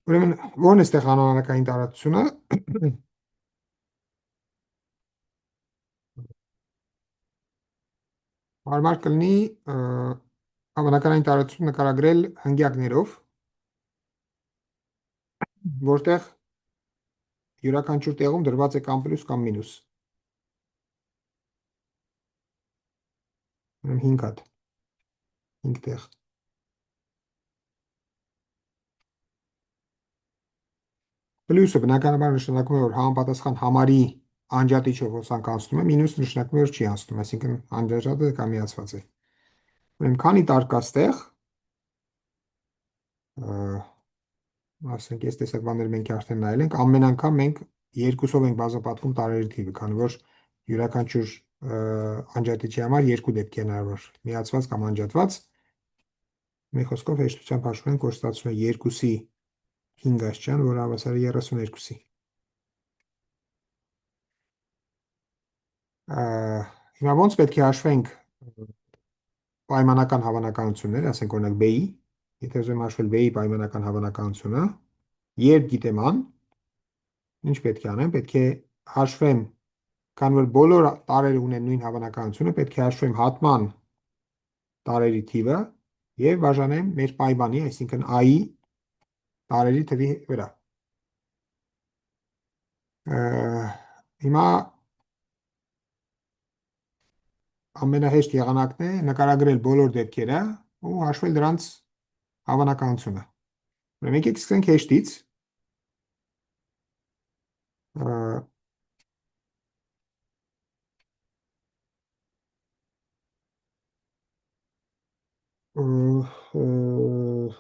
Ուրեմն ո՞րն է ստեղ անվանակային տարածությունը։ Հարմար կլինի հավանականային տարածություն նկարագրել հնգյակներով, որտեղ յուրաքանչյուր տեղում դրված է կամ պլյուս կամ մինուս։ Ուրեմն 5 հատ, 5 տեղ։ Պլյուսը բնականաբար նշանակում է, որ համապատասխան համարի անջատիչով հոսանք անցնում է, մինուս նշանակում է, որ չի անցնում, այսինքն անջատը կամ միացված է։ Ուրեմն քանի տարկած տեղ, ասենք այս տեսակ բաներ մենք արդեն նայել ենք, ամեն անգամ մենք երկուսով ենք բազմապատկում տարերի թիվը, քանի որ յուրաքանչյուր անջատիչի համար երկու դեպք է հնարավոր, միացված կամ անջատված։ Մի խոսքով հեշտությամբ հաշվում ենք, որ ստացվում է 2-ի 5 աստիճան, որը հավասար է 32-ի։ Հիմա ոնց պետք է հաշվենք պայմանական հավանականությունները, ասենք օրինակ B-ի, եթե ուզում եմ հաշվել B-ի պայմանական հավանականությունը, երբ գիտեմ ան, ինչ պետք է անեմ, պետք է հաշվեմ, քանի որ բոլոր տարերը ունեն նույն հավանականությունը, պետք է հաշվեմ հատման տարերի թիվը և բաժանեմ մեր պայմանի, այսինքն A-ի տարերի թվի վրա։ Հիմա ամենահեշտ եղանակն է նկարագրել բոլոր դեպքերը ու հաշվել դրանց հավանականությունը։ Ուրեմն եկեք սկսենք հեշտից։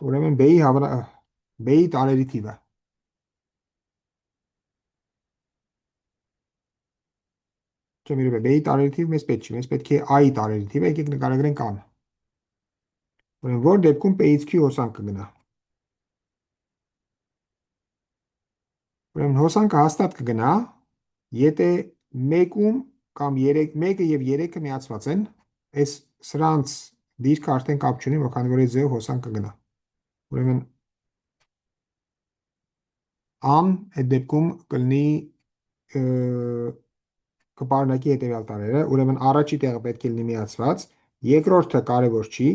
Ուրեմն B-ի տարերի թիվը։ Չէ, մի րոպե, B-ի տարերի թիվ մեզ պետք չի, մեզ պետք է A-ի տարերի թիվը, եկեք նկարագրենք ան։ Ուրեմն որ դեպքում P-ից Q հոսանք կգնա։ Ուրեմն հոսանքը հաստատ կգնա, եթե մեկում կամ 1-ը և 3-ը միացված են, սրանց դիրքը արդեն կապ չունի, քանի որ այս ձևով հոսանք կգնա։ Ուրեմն ան այդ դեպքում կլինի կպարունակի հետևյալ տարերը, ուրեմն առաջի տեղը պետք է լինի միացված, երկրորդը կարևոր չի,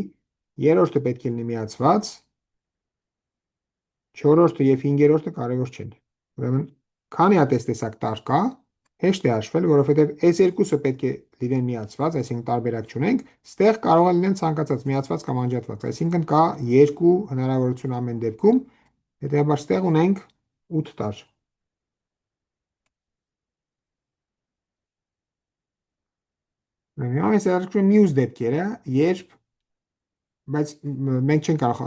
երրորդը պետք է լինի միացված, չորրորդը և հինգերորդը կարևոր չեն։ Ուրեմն Քանի հատ այս տեսակ տար կա, հեշտ է հաշվել, որովհետև այս երկուսը պետք է լինեն միացված, այսինքն տարբերակ չունենք, ստեղ կարող է լինեն ցանկացած միացված կամ անջատված, այսինքն կա երկու հնարավորություն ամեն դեպքում, հետեւաբար ստեղ ունենք 8 տար։ Հիմա mēs երարկում մյուս դեպքերը, երբ բայց մենք չենք կարող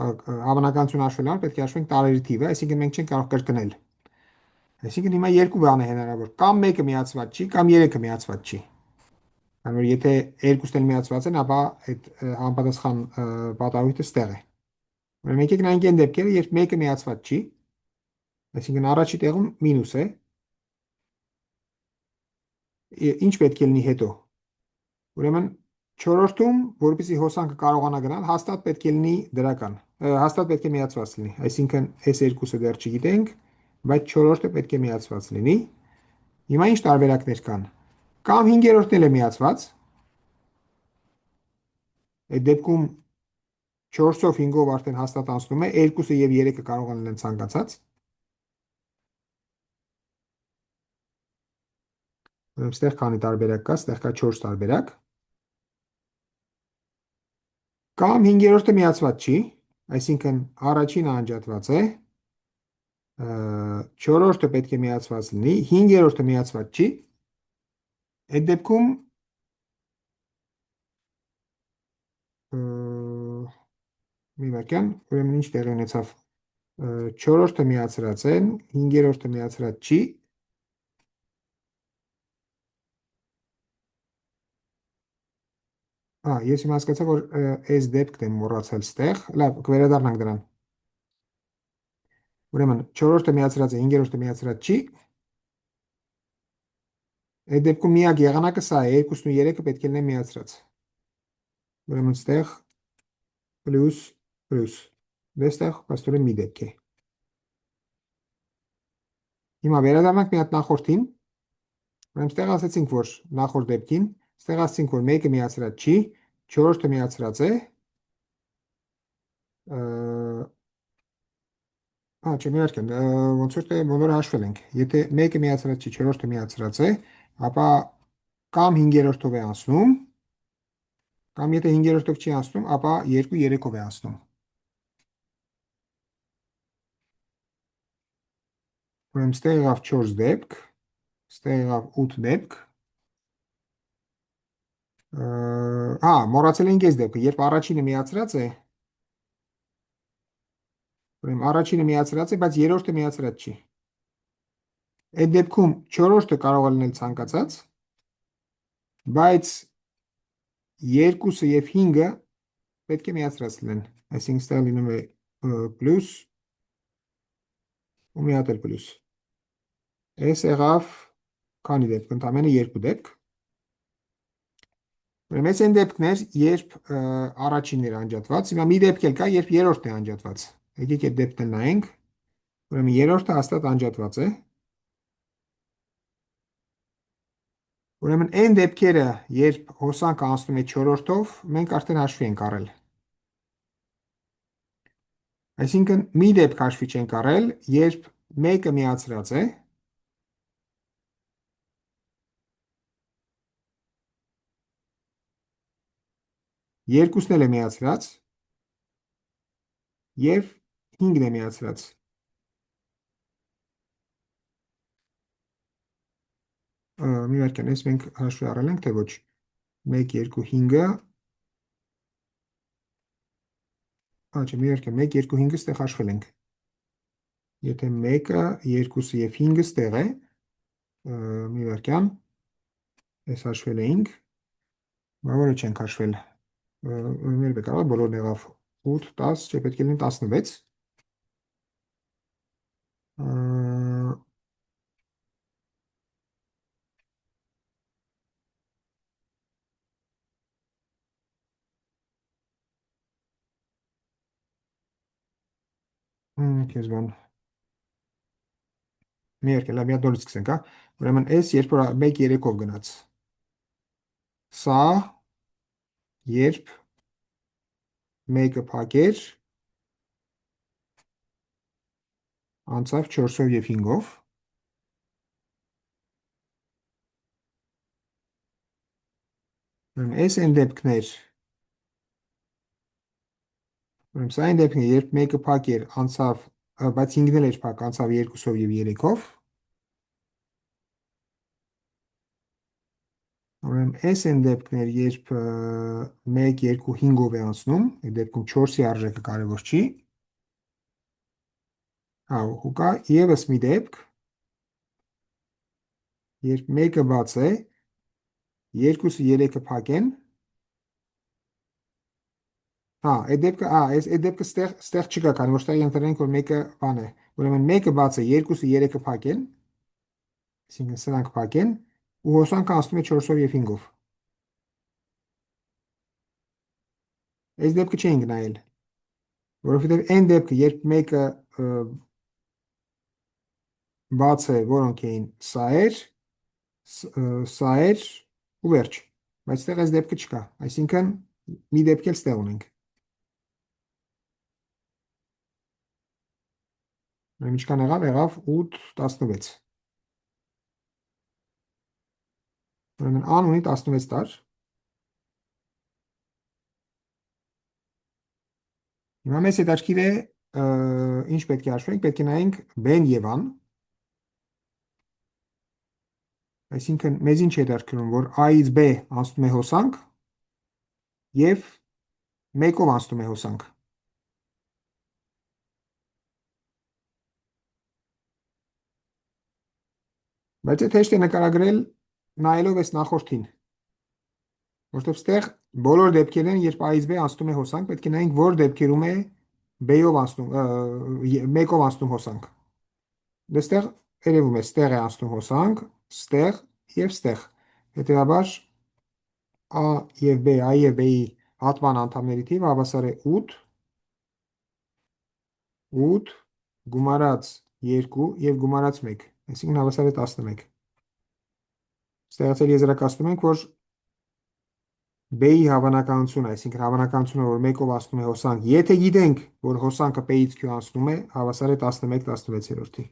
հավանականություն հաշվել համար պետք է հաշվենք տարերի թիվը, այսինքն մենք չենք կարող կրկնել։ Այսինքն հիմա երկու բան է հնարավոր, կամ մեկը միացված չի, կամ երեքը միացված չի։ Քանի որ եթե երկուսն էլ միացված են, ապա այդ համապատասխան պատահույթը ստեղ է։ Ուրեմն եկեք նայենք այն դեպքերը, երբ մեկը միացված չի, այսինքն առաջի տեղում մինուս է, ինչ պետք է լինի հետո։ Ուրեմն չորրորդում, որպեսզի հոսանքը կարողանա գնալ, հաստատ պետք է լինի դրական, հաստատ պետք է միացված լինի, այսինքն այս երկուսը դեռ չգիտենք, բայց չորրորդը պետք է միացված լինի։ Հիմա ինչ տարբերակներ կան։ Կամ 5-րդն էլ է միացված, այդ դեպքում 4-ով 5-ով արդեն հաստատ անցնում է, 2-ը եւ 3-ը կարող են լինել ցանկացած։ Ուրեմն ստեղ քանի տարբերակ կա, ստեղ կա 4 տարբերակ։ Կամ 5-րդը միացված չի, այսինքն առաջինը անջատված է, 4-րդը պետք է միացված լինի, 5-րդը միացված չի։ Այդ դեպքում մի վարքյան, ուրեմն ինչ տեղի ունեցավ, 4-րդը միացրած են, 5-րդը միացրած չի։ Ես իմ հասկացա, որ այս դեպքն եմ մոռացել ստեղ, լավ, կվերադառնանք դրան։ Ուրեմն 4-րդը միացրած է, 5-րդը միացրած չի։ Այդ դեպքում միակ եղանակը սա է, 2-ն ու 3-ը պետք է լինեն միացրած։ Ուրեմն ստեղ պլյուս պլյուս։ Դեստեղ պաստորեն մի դեպք է։ Հիմա վերադառնանք մի հատ նախորդին։ Ուրեմն ստեղ ասացինք, որ նախորդ դեպքին, ստեղ ասացինք, որ մեկը միացրած չի, 4-րդը միացրած է, չէ, մի հարկեն, ոնց որ թե բոլորը հաշվել ենք։ Եթե մեկը միացրած չի, 4-րդը միացրած է, ապա կամ 5-րդով է անցնում, կամ եթե 5-րդով չի անցնում, ապա 2-3-ով է անցնում։ Ուրեմն ստեղ եղավ 4 դեպք, ստեղ եղավ 8 դեպք։ Մոռացել ենք այս դեպքը, երբ առաջինը միացրած է, ուրեմն առաջինը միացրած է, բայց երրորդը միացրած չի։ Այդ դեպքում 4-րդը կարող է լինել ցանկացած, բայց 2-ը եւ 5-ը պետք է միացրած լինեն, այսինքն ստեղ լինում է պլյուս ու մի հատ էլ պլյուս։ Այս եղավ քանի դեպք, ընդամենը 2 դեպք։ Ուրեմն այս այն դեպքն էր, երբ առաջինն էր անջատված, հիմա մի դեպք էլ կա, երբ երրորդն է անջատված։ Եկեք այդ դեպքն նայենք։ Ուրեմն երրորդը հաստատ անջատված է։ Ուրեմն այն դեպքերը, երբ հոսանքը անցնում է 4-րդով, մենք արդեն հաշվի ենք առել։ Այսինքն մի դեպք հաշվի չենք առել, երբ մեկը միացրած է, երկուսն էլ է միացրած եւ 5-ն է միացրած։ Մի վարքյան, այս մենք հաշվի առել ենք, թե ոչ։ 1, 2, 5-ը, չէ, մի վարքյան, 1, 2, 5-ը ստեղ հաշվել ենք։ Եթե 1-ը, 2-ը եւ 5-ը ստեղ է, մի վարքյան, այս հաշվել էինք, որը չենք հաշվել։ Մեր բեկարը բոլորն եղավ 8, 10, չէ, պետք է լինի 16։ Քեզ բան։ Մի երկել, մի հատ նորից սկսենք, ուրեմն այս երբ որ 1-3-ով գնաց։ Սա երբ մեկը փակեր, անցավ 4-ով եւ 5-ով, Ուրեմն այս այն դեպքներ, ուրեմն սա այն դեպքն է, երբ մեկը փակ էր, անցավ, բայց 5-ն էլ էր փակ, անցավ 2-ով եւ 3-ով։ Ուրեմն այս այն դեպքներ, երբ 1, 2, 5-ով է անցնում, այդ դեպքում 4-ի արժեքը կարևոր չի։ Հա, ու կա եւս մի դեպք, երբ մեկը բաց է, 2-ը 3-ը փակ են։ Հա, այդ դեպքը ստեղ չկա, քանի որ ստեղ ենթադրենք, որ մեկը բան է։ Ուրեմն մեկը բաց է, 2-ը 3-ը փակ են, այսինքն սրանք փակ են, ու հոսանքը անցնում է 4-ով եւ 5-ով։ Այս դեպքը չենք նայել, որովհետեւ այն դեպքը, երբ մեկը բաց է, որոնք էին սա էր ու վերջ։ Բայց ստեղ այս դեպքը չկա, այսինքն մի դեպք էլ ստեղ ունենք։ Ինչքան եղավ, 8, 16։ Ուրեմն ան ունի 16 տար։ Հիմա մեզ հետաքրքիր է ինչ պետք է հաշվենք, պետք է նայենք B-ն եւ A-ն։ Այսինքն մեզ ինչ է հետաքրքրում, որ A-ից B անցնում է հոսանք եւ 1-ով անցնում է հոսանք։ Բայց այդ հեշտ է նկարագրել նայելով այս նախորդին, որովհետև ստեղ բոլոր դեպքերն, երբ A-ից B անցնում է հոսանք, պետք է նայենք, որ դեպքերում է B-ով անցնում, 1-ով անցնում հոսանք։ Դստեղ երևում է, ստեղ է անցնում հոսանք, ստեղ եւ ստեղ։ Հետևաբար A եւ B, A եւ B-ի հատման անդամների թիվը հավասար է 8, 8 գումարած 2 եւ գումարած 1, այսինքն հավասար է 11։ Ստեղից էլ եզրակացնում ենք, որ B-ի հավանականությունը, այսինքն հավանականությունը, որ 1-ով անցնում է հոսանք, եթե գիտենք, որ հոսանքը P-ից Q անցնում է, հավասար է 11/16-րդի։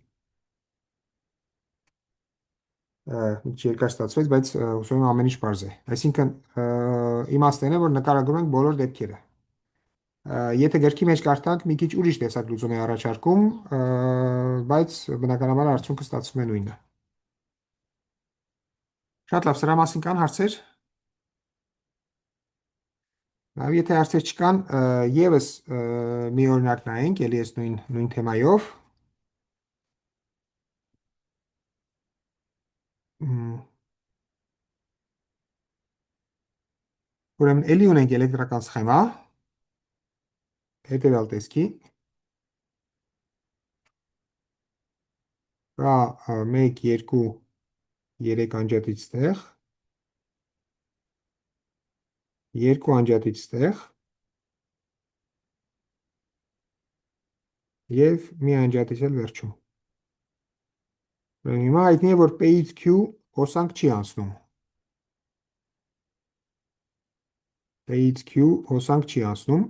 Մի երկար ստացվեց, բայց հուսով եմ ամեն ինչ պարզ է։ Այսինքն իմաստն է, որ նկարագրում ենք բոլոր դեպքերը։ Եթե գրքի մեջ կարդանք, մի քիչ ուրիշ տեսակ լուծում է առաջարկում, բայց բնականաբար արդյունքը ստացվում է նույնը։ Շատ լավ, սրա մասին կան հարցեր։ Նաև եթե հարցեր չկան, եւս մի օրինակ նայենք, ելի ես նույն թեմայով։ Ուրեմն ելի ունենք էլեկտրական սխեմա, հետևյալ տեսքի։ Կա 1, 2, 3 անջատիչ տեղ, 2 անջատիչ տեղ եւ մի անջատիչ էլ վերջում։ Հիմա հայտնի է, որ P-ից Q հոսանք չի անցնում։ P-ից Q հոսանք չի անցնում։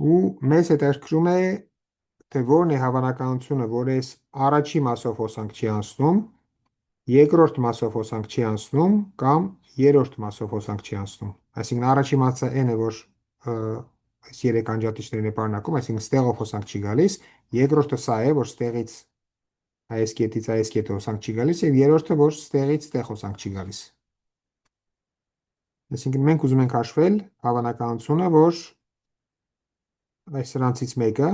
Ու մեզ հետաքրքրում է, թե որն է հավանականությունը, որ այս առաջի մասով հոսանք չի անցնում, երկրորդ մասով հոսանք չի անցնում կամ երրորդ մասով հոսանք չի անցնում։ Այսինքն առաջի մասը n է, որ այս 3 անջատիչներն է պարունակում, այսինքն ստեղով հոսանք չի գալիս, երկրորդը սա է, որ ստեղից այս կետից այս կետը հոսանք չի գալիս, եւ երրորդը, որ ստեղից ստեղ հոսանք չի գալիս։ Այսինքն մենք ուզում ենք հաշվել հավանականությունը, որ այս սրանցից մեկը,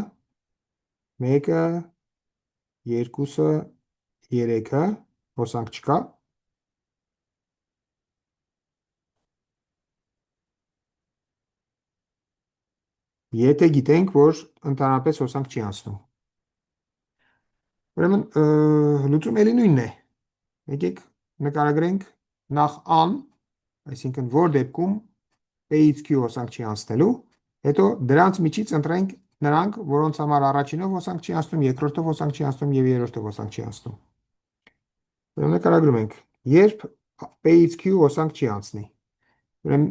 2-ը, 3-ը հոսանք չկա։ Եթե գիտենք, որ ընդհանրապես հոսանք չի անցնում։ Ուրեմն լուծում էլի նույնն է։ Եկեք նկարագրենք նախ an, այսինքն որ դեպքում P-ից Q հոսանք չի անցնելու, հետո դրանց միջից ընտրենք նրանք, որոնց համար առաջինով հոսանք չի անցնում, երկրորդով հոսանք չի անցնում եւ երրորդով հոսանք չի անցնում։ Ուրեմն նկարագրում ենք, երբ P-ից Q հոսանք չի անցնի։ Ուրեմն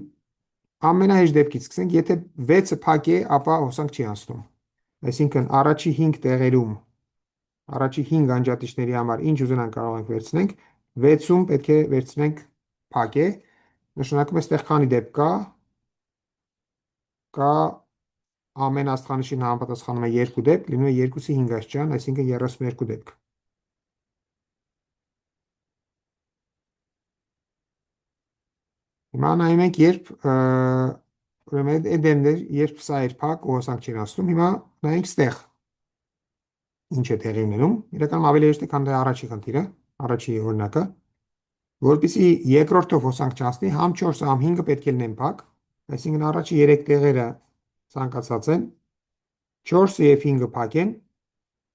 ամենահեշտ դեպքից սկսենք, եթե 6-ը փակ է, ապա հոսանք չի անցնում։ Այսինքն առաջի 5 տեղերում, առաջի 5 անջատիչների համար ինչ ուզենանք կարող ենք վերցնենք, 6-ում պետք է վերցնենք փակ է, նշանակում է այստեղ քանի դեպք կա ամեն աստղանշին համապատասխանում է 2 դեպք, լինում է 2-ի 5-աշճան, այսինքն 32 դեպք։ Հիմա նայում ենք, ուրեմն այդ դեպքեր, երբ սա էր փակ ու հոսանք չէր անցնում, հիմա նայենք ստեղ ինչ է տեղի ունենում։ Իրականում ավելի հեշտ է, քան դա առաջի խնդիրը, առաջի օրինակը, որպեսզի երկրորդով հոսանք չանցնի, համ 4-ը, համ 5-ը պետք է լինեն փակ, այսինքն առաջի 3 տեղերը ցանկացած են, 4-ը եւ 5-ը փակ են,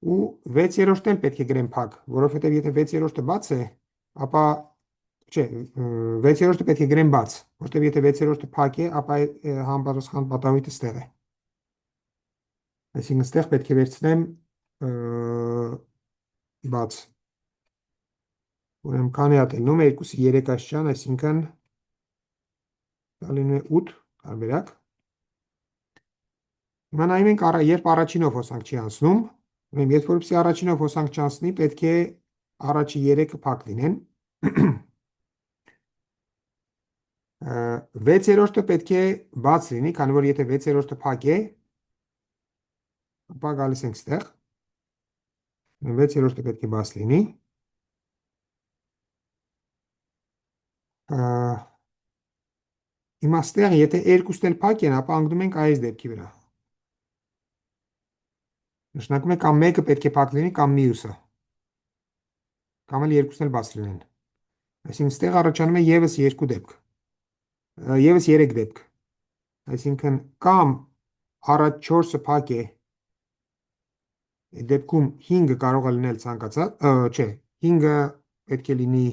ու 6-րդն էլ պետք է գրեմ փակ, որովհետեւ եթե 6-րդը բաց է, ապա չէ, 6-րդը պետք է գրեմ բաց, որովհետեւ եթե 6-րդը փակ է, ապա համապատասխան պատահույթը ստեղ է։ Այսինքն ստեղ պետք է վերցնեմ բաց։ Ուրեմն քանի հատ է լինում 2-ի 3 աշճան, այսինքն դա լինում է 8 տարբերակ։ Հիմա նայում ենք, երբ առաջինով հոսանք չի անցնում, ուրեմն երբ որպեսզի առաջինով հոսանք չանցնի, պետք է առաջի 3-ը փակ լինեն։ 6-րդը պետք է բաց լինի, քանի որ եթե 6-րդը փակ է, ապա գալիս ենք ստեղ։ 6-րդը պետք է բաց լինի։ Հիմա ստեղ եթե երկուսն էլ փակ են, ապա անգնում ենք այս դեպքի վրա։ Նշանակում է կամ մեկը պետք է փակ լինի, կամ մյուսը։ Կամ էլ երկուսն էլ բաց լինեն։ Այսինքն ստեղ առաջանում է եւս 2 դեպք։ Եվս 3 դեպք։ Այսինքն կամ առաջ 4-ը փակ է, այդ դեպքում 5-ը կարող է լինել ցանկացած, չէ, 5-ը պետք է լինի,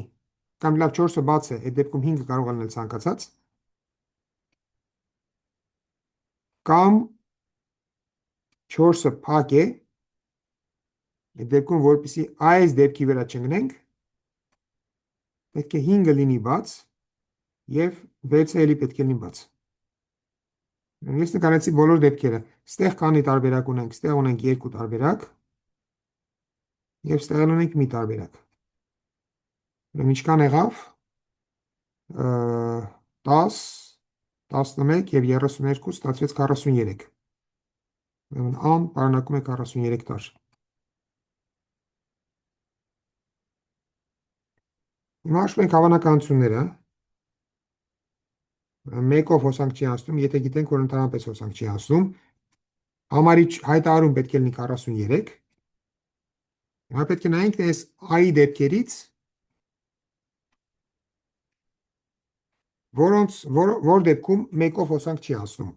կամ լավ 4-ը բաց է, այդ դեպքում 5-ը կարող է լինել ցանկացած, կամ 4-ը փակ է, այդ դեպքում որպեսզի այս դեպքի վրա չընկնենք, պետք է 5-ը լինի բաց եւ 6-ը էլի պետք է լինի բաց։ Ես նկարեցի բոլոր դեպքերը։ Ստեղ քանի տարբերակ ունենք, ստեղ ունենք 2 տարբերակ եւ ստեղ ունենք մի տարբերակ։ Ուրեմն ինչքան եղավ 10, 11 եւ 32 ստացվեց 43։ Ուրեմն ան պարունակում է 43 տար։ Հիմա հաշվենք ենք հավանականությունները։ Մեկով հոսանք չի անցնում, եթե գիտենք, որ ընդհանրապես հոսանք չի անցնում, համարիչ հայտարարում պետք է լինի 43։ Հիմա պետք է նայենք այս i դեպքերից, որ դեպքում մեկով հոսանք չի անցնում։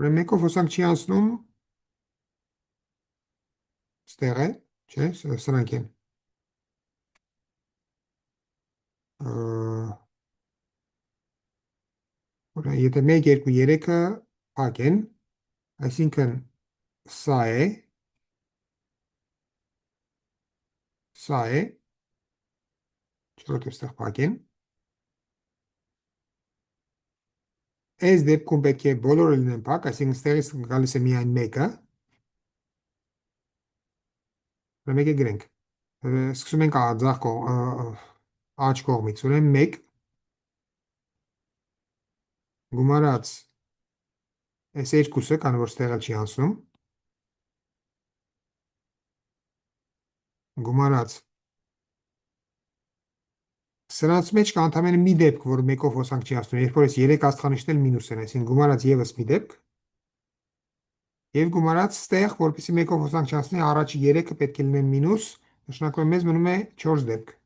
Ուրեմն մեկով հոսանք չի անցնում, ստեղ է, չէ, սրանք են։ Եթե 1, 2, 3-ը փակ են, այսինքն սա է, չորրորդը ստեղ փակ են։ Այս դեպքում պետք է բոլորը լինեն փակ, այսինքն ստեղից գալիս է միայն մեկը։ Մեկը գրենք։ Սկսում ենք աջ կողմից, ուրեմն 1 գումարած այս երկուսը, քանի որ ստեղը չի անցնում, գումարած սրանց մեջ կա ընդամենը մի դեպք, որ մեկով հոսանք չի անցնում, երբ որ այս 3 աստղանիշն էլ մինուս են, այսինքն գումարած եւս մի դեպք, եւ գումարած ստեղ, որպեսզի մեկով հոսանք չանցնի, առաջի 3-ը պետք է լինեն մինուս, նշանակում է մեզ մնում է 4 դեպք։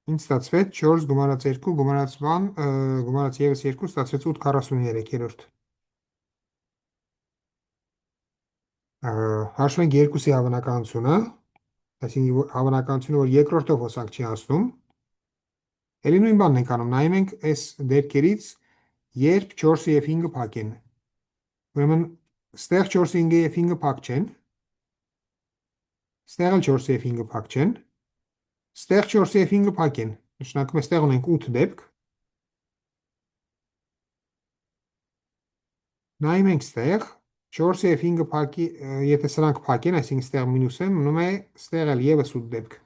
Ինչ ստացվեց 4 գումարած 2 գումարած բան, գումարած եւս 2 ստացվեց 8.43-րդ։ Հաշվենք երկուսի հավանականությունը, այսինքն հավանականությունը, որ երկրորդով հոսանք չի անցնում, էլի նույն բանն ենք անում, նայում ենք այս դեպքերից, երբ 4-ը եւ 5-ը փակ են։ Ուրեմն ստեղ 4-ը, 5-ը եւ 5-ը փակ չեն։ Ստեղ էլ 4-ը եւ 5-ը փակ չեն։ Ստեղ 4-ը եւ 5-ը փակ են։ Նշանակում է ստեղ ունենք 8 դեպք։ Նայում ենք ստեղ 4-ը և 5-ը փակի, եթե սրանք փակեն, այսինքն ստեղ մինուս է, մնում է ստեղ էլ եւս 8 դեպք։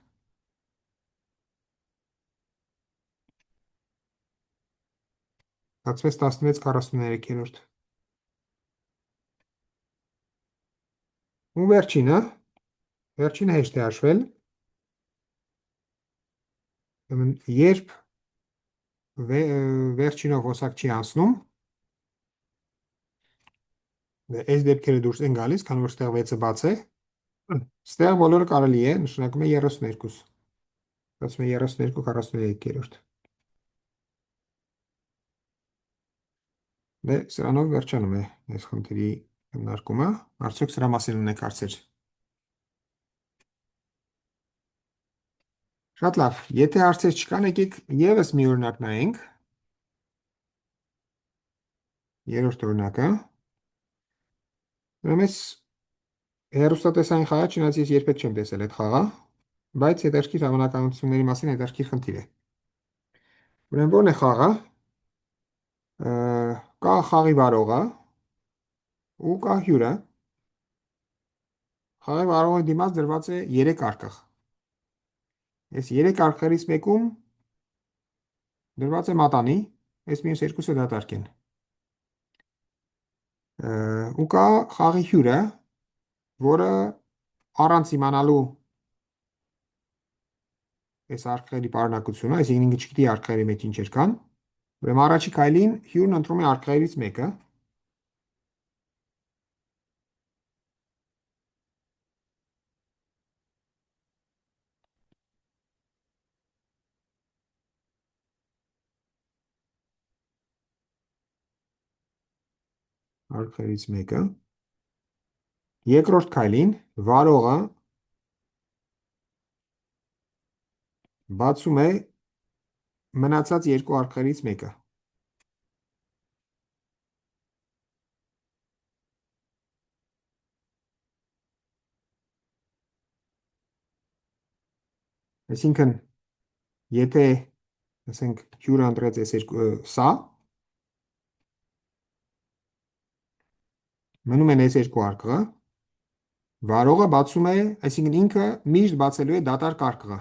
Հացվեց 16:43-րդ։ Ու վերջինը հեշտ է հաշվել, ուրեմն երբ վերջինով հոսակ չի անցնում, այս դեպքերը դուրս են գալիս, քանի որ ստեղ 6-ը բաց է, ստեղ բոլորը կարելի է, նշանակում է 32, ստացվում է 32:43-րդ։ Դե սրանով վերջանում է այս խնդրի քննարկումը, արդյոք սրա մասին ունեք հարցեր։ Շատ լավ, եթե հարցեր չկան, եկեք եւս մի օրինակ նայենք, երրորդ օրինակը, ուրեմն այս հեռուստատեսային խաղը, չնայած ես երբեք չեմ տեսել այդ խաղը, բայց հետաքրքիր հավանականությունների մասին հետաքրքիր խնդիր է։ Ուրեմն ո՞րն է խաղը։ Կա խաղի վարողը ու կա հյուրը։ Խաղի վարողի դիմաց դրված է 3 արկղ։ Այս 3 արկղերից մեկում դրված է մատանի, այս մյուս երկուսը դատարկ են։ Ու կա խաղի հյուրը, որը առանց իմանալու այս արկղերի պարունակությունը, այսինքն ինքը չգիտի արկղերի մեջ ինչեր կան, ուրեմն առաջի քայլին հյուրն ընտրում է արկղերից մեկը, երկրորդ քայլին վարողը բացում է մնացած երկու արկղերից մեկը։ Այսինքն, եթե ասենք հյուրը ընտրեց այս սա, մնում են այս երկու արկղը, վարողը բացում է, այսինքն ինքը միշտ բացելու է դատարկ արկղը,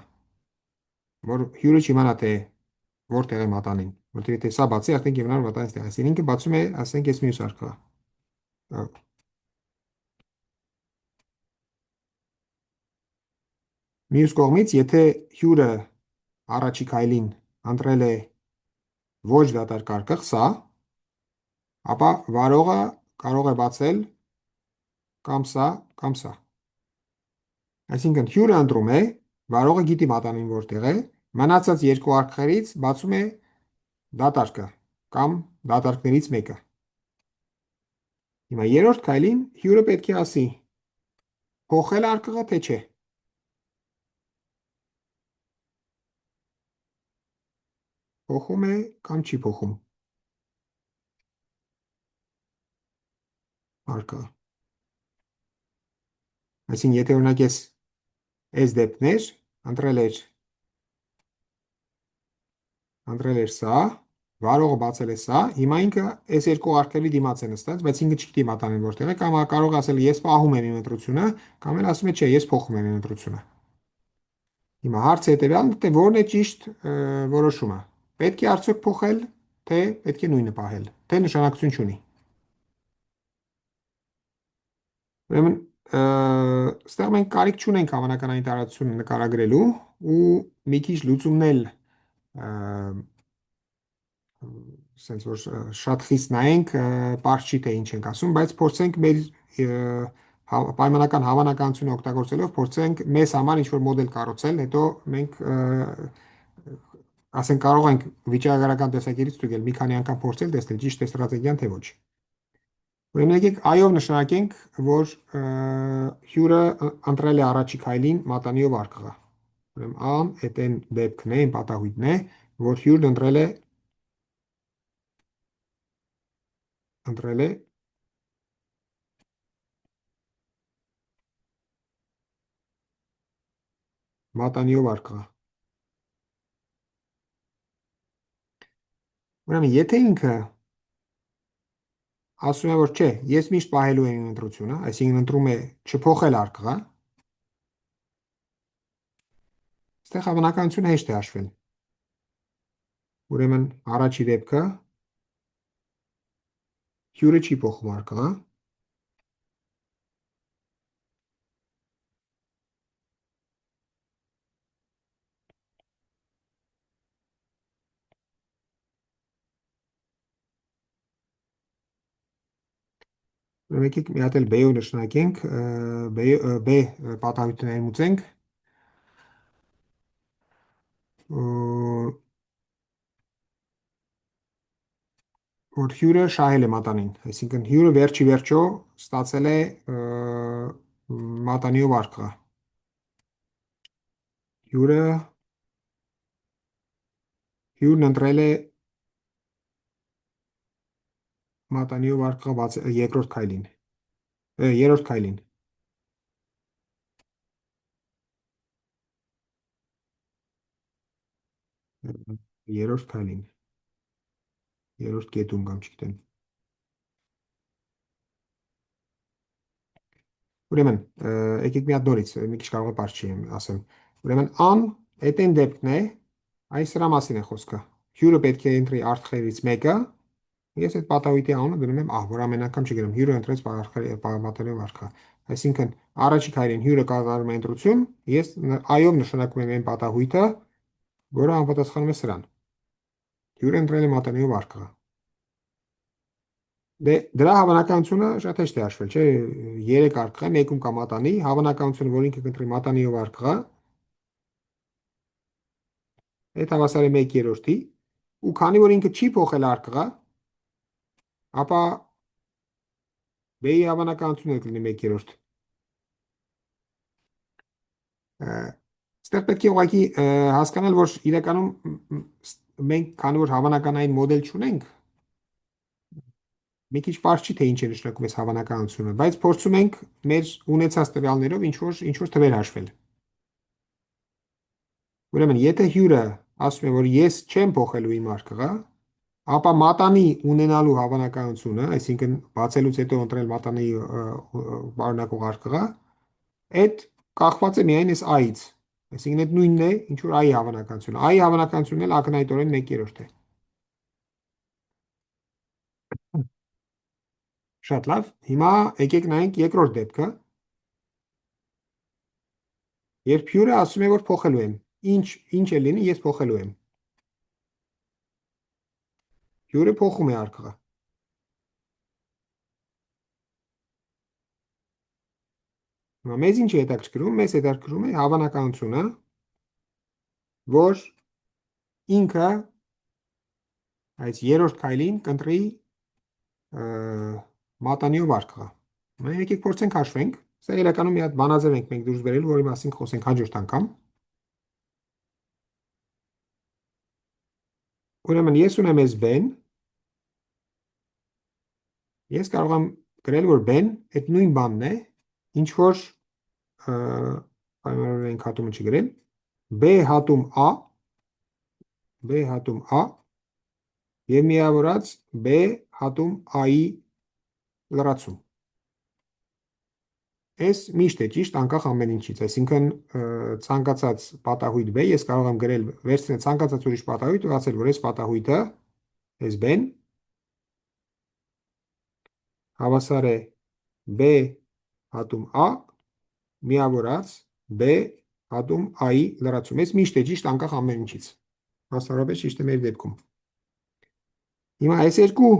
որ հյուրը չիմանա թե որտեղ է մատանին, որտեղ եթե սա բացի, արդեն կիմանա որ մատանին ստեղ է, այսինքն ինքը բացում է, ասենք այս մյուս արկղը։ Մյուս կողմից, եթե հյուրը առաջի քայլին ընտրել է ոչ դատարկ արկղ, սա, ապա վարողը կարող է բացել կամ սա, կամ սա։ Այսինքն հյուրը ընտրում է, վարողը գիտի մատանին որտեղ է, մնացած երկու արկղերից բացում է դատարկը կամ դատարկներից մեկը։ Հիմա երրորդ քայլին հյուրը պետք է ասի փոխել արկղը թե չէ։ Փոխում է կամ չի փոխում արկղը։ Այսինքն եթե օրինակ այս դեպքն էր, ընտրել էր սա, վարողը բացել է սա, հիմա ինքը այս երկու արկղերի դիմաց է նստած, բայց ինքը չգիտի մատանին որտեղ է, կամ կարող է ասել ես պահում եմ իմ ընտրությունը, կամ էլ ասում է չէ, ես փոխում եմ իմ ընտրությունը։ Հիմա հարցը հետևյալն է, թե որն է ճիշտ որոշումը։ Պետք է արդյոք փոխել, թե պետք է նույնը պահել, թե նշանակություն չունի։ Ուրեմն, ստեղ մենք կարիք չունենք հավանականային տարածությունը նկարագրելու ու մի քիչ լուծումնել sense որ շատ խիստ նայենք, պարզ չի թե ինչ ենք ասում, բայց փորձենք մեր պայմանական հավանականությունը օգտագործելով փորձենք մեզ համար ինչ-որ մոդել կառուցել, հետո մենք ասենք կարող ենք վիճակագրական տեսակետից ստուգել, մի քանի անգամ փորձել տեսնել ճիշտ է ստրատեգիան թե ոչ։ Ուրեմն եկեք այով նշանակենք, որ հյուրը ընտրել է առաջի քայլին մատանիով արկղը։ Ուրեմն ան այդ այն դեպքն է, այն պատահույթն է, որ հյուրն ընտրել է մատանիով արկղը։ Ուրեմն եթե ինքը ասում է, որ չէ, ես միշտ պահելու եմ իմ ընտրությունը, այսինքն ընտրում է չփոխել արկղը, այստեղ հավանականությունը հեշտ է հաշվել։ Ուրեմն առաջի դեպքը հյուրը չի փոխում արկղը, ուրեմն եկեք մի հատ էլ B-ով նշանակենք, B պատահույթը ներմուծենք, որ հյուրը շահել է մատանին, այսինքն հյուրը վերջի վերջո ստացել է մատանիով արկղը։ Հյուրն ընտրել է մատանիով արկղը երկրորդ քայլին, երրորդ քայլին։ Երրորդ քայլին, երրորդ կետում կամ չգիտեմ։ Ուրեմն, եկեք մի հատ նորից, մի քիչ կարող է բարձ չի ասեմ։ Ուրեմն ան էտեն դեպքն է, այս սրա մասին է խոսքը։ Հյուրը պետք է ընտրի արկղերից մեկը, ես այդ պատահույթի անունը դնում եմ ահ, որ ամեն անգամ չգրեմ, հյուրը ընտրեց մատանիով արկղը։ Այսինքն, առաջի քայլին հյուրը կատարում է ընտրություն, ես այով նշանակում եմ այն պատահույթը, որը համապատասխանում է սրան։ Հյուրը ընտրել է մատանիով արկղը։ Դե դրա հավանականությունը շատ հեշտ է հաշվել, չէ՞, 3 արկղ է, մեկում կա մատանի, հավանականությունը, որ ինքը կընտրի մատանիով արկղը, այդ հավասար է 1/3-ի, ու քանի որ ինքը չի փոխել արկղը, ապա B-ի հավանականությունը կլինի 1/3։ Այստեղ պետք է ուղղակի հասկանալ, որ իրականում մենք քանի որ հավանականային մոդել չունենք, մի քիչ պարզ չի թե ինչ է նշանակում այս հավանականությունը, բայց փորձում ենք մեր ունեցած տվյալներով ինչ-որ թվեր հաշվել։ Ուրեմն, եթե հյուրը ասում է, որ ես չեմ փոխելու իմ արկղը, ապա մատանի ունենալու հավանականությունը, այսինքն բացելուց հետո ընտրել մատանի պարունակող արկղը, այդ կախված է միայն այս I-ից, այսինքն այդ նույնն է, ինչ որ I-ի հավանականությունը։ I-ի հավանականությունն էլ ակնհայտորեն 1/3 է։ Շատ լավ, հիմա եկեք նայենք երկրորդ դեպքը, երբ հյուրը ասում է, որ փոխելու եմ, ինչ է լինի, ես փոխելու եմ։ Հյուրը փոխում է արկղը։ Հիմա մեզ ինչ է հետաքրքրում, մեզ հետաքրքրում է հավանականությունը, որ ինքը այս երրորդ քայլին կընտրի մատանիով արկղը։ Մենք եկեք փորձենք հաշվենք, սա իրականում մի հատ բանաձև ենք մենք դուրս բերելու, որի մասին խոսենք հաջորդ անգամ։ Ուրեմն ես ունեմ այս B-ն, ես կարող եմ գրել, որ B-ն այդ նույն բանն է, ինչ որ պայմանավորը ենք հատումը չգրել, B հատում A, B հատում A և միավորած B հատում A-ի լրացում։ Այս միշտ է ճիշտ անկախ ամեն ինչից, այսինքն ցանկացած պատահույթ B ես կարող եմ գրել վերցնել ցանկացած ուրիշ պատահույթ ու ասել, որ այս պատահույթը այս B-ն հավասար է B հատում A միավորած B հատում A-ի լրացում։ Այս միշտ է ճիշտ անկախ ամեն ինչից։ Մասնավորապես ճիշտ է մեր դեպքում։ Հիմա այս երկու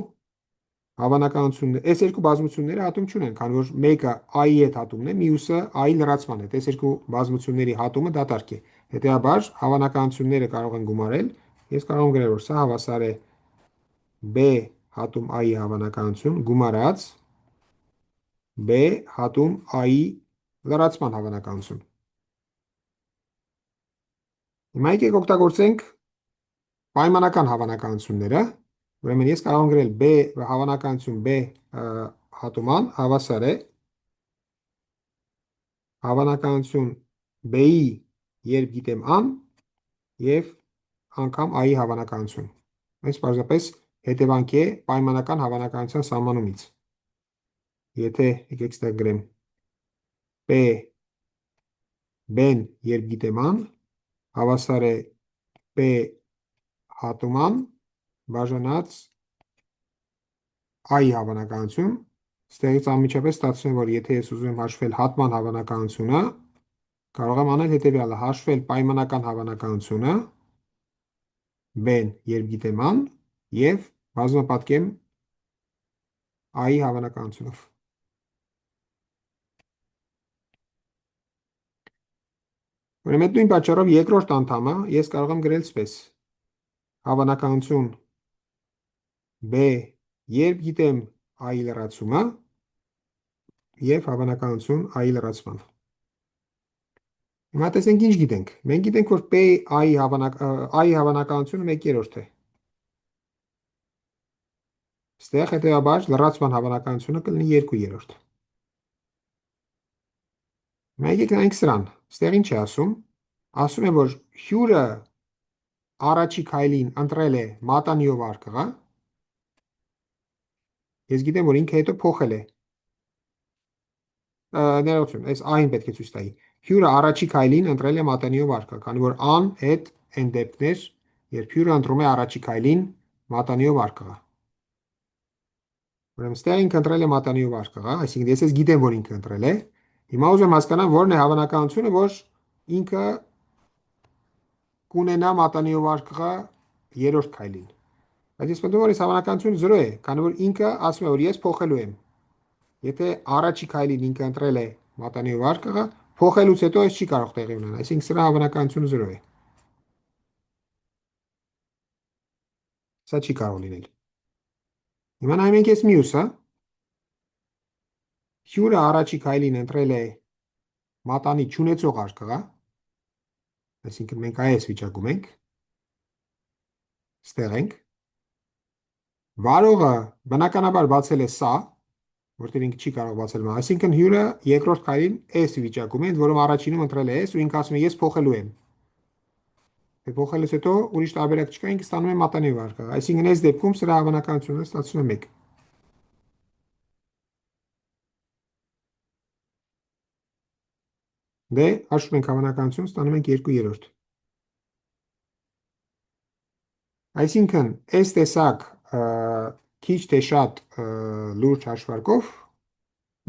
հավանականությունները, այս երկու բազմությունները հատում չունեն, քանի որ մեկը I-ի հետ հատումն է, մյուսը I-ի լրացման հետ։ Այս երկու բազմությունների հատումը դատարկ է։ Հետևաբար հավանականությունները կարող են գումարել։ Ես կարող եմ գրել, որ սա հավասար է B հատում I-ի հավանականություն գումարած B հատում I-ի լրացման հավանականություն։ Հիմա եկեք օգտագործենք պայմանական հավանականությունները, ուրեմն ես կարող եմ գրել B հավանականություն B հատուման հավասար է հավանականություն B-ի երբ գիտեմ an և անգամ I-ի հավանականություն։ Այս պարզապես հետևանք է պայմանական հավանականության սահմանումից։ Եթե եկեք ստեղ գրեմ P B-ն երբ գիտեմ ան, հավասար է P հատում ան, բաժանած I հավանականություն, ստեղից անմիջապես ստացվում է, որ եթե ես ուզում եմ հաշվել հատման հավանականությունը, կարող եմ անել հետևյալը, հաշվել պայմանական հավանականությունը, B-ն երբ գիտեմ ան, և բազմապատկեմ I-ի հավանականությունով։ Ուրեմն այդ նույն պատճառով երկրորդ անդամը ես կարող եմ գրել սպես. հավանականություն B երբ գիտեմ I-ի լրացումը և հավանականություն I-ի լրացման։ Հիմա տեսենք ինչ գիտենք։ Մենք գիտենք, որ I-ի հավանականությունը 1/3 է։ Ստեղ հետևաբար լրացման հավանականությունը կլինի 2/3։ Մենք եկեք նայենք սրան։ Ստեղ ինչ է ասում։ Ասում է, որ հյուրը առաջի քայլին ընտրել է մատանիով արկղը։ Ես գիտեմ, որ ինքը հետո փոխել է։ Ներողություն, այս A-ին պետք է ցույց տայի։ Հյուրը առաջի քայլին ընտրել է մատանիով արկղը, քանի որ A-ն հետ այն դեպքն էր, երբ հյուրը ընտրում է առաջի քայլին մատանիով արկղը։ Ուրեմն ստեղ ինքը ընտրել է մատանիով արկղը, այսինքն ես գիտեմ, որ ինքը ընտրել է։ Հիմա ուզում եմ հասկանամ, որն է հավանականությունը, որ ինքը կունենա մատանիով արկղը երրորդ քայլին։ Բայց ես մտնում եմ, որ այս հավանականությունը 0 է, քանի որ ինքը ասում է, որ ես փոխելու եմ։ Եթե առաջի քայլին ինքը ընտրել է մատանիով արկղը, փոխելուց հետո այս չի կարող տեղի ունենալ, այսինքն սրա հավանականությունը 0 է։ Սա չի կարող լինել։ Հիմա նայում ենք այս մյուսը։ Հյուրը առաջի քայլին ընտրել է մատանի չունեցող արկղը, այսինքն մենք այս վիճակում ենք, ստեղ ենք։ Վարողը բնականաբար բացել է սա, որտեղ ինքը չի կարող բացել մա, այսինքն հյուրը երկրորդ քայլին S վիճակում է, որում առաջինում ընտրել է S ու ինքը ասում է ես փոխելու եմ։ Փոխելուց հետո ուրիշ տարբերակ չկա, ինքը ստանում է մատանիով արկղ, այսինքն այս դեպքում սրա հավանականությունը ստացվում է 1։ Դե հաշվում ենք հավանականություն, ստանում ենք 2/3։ Այսինքն այս տեսակ քիչ թե շատ լուրջ հաշվարկով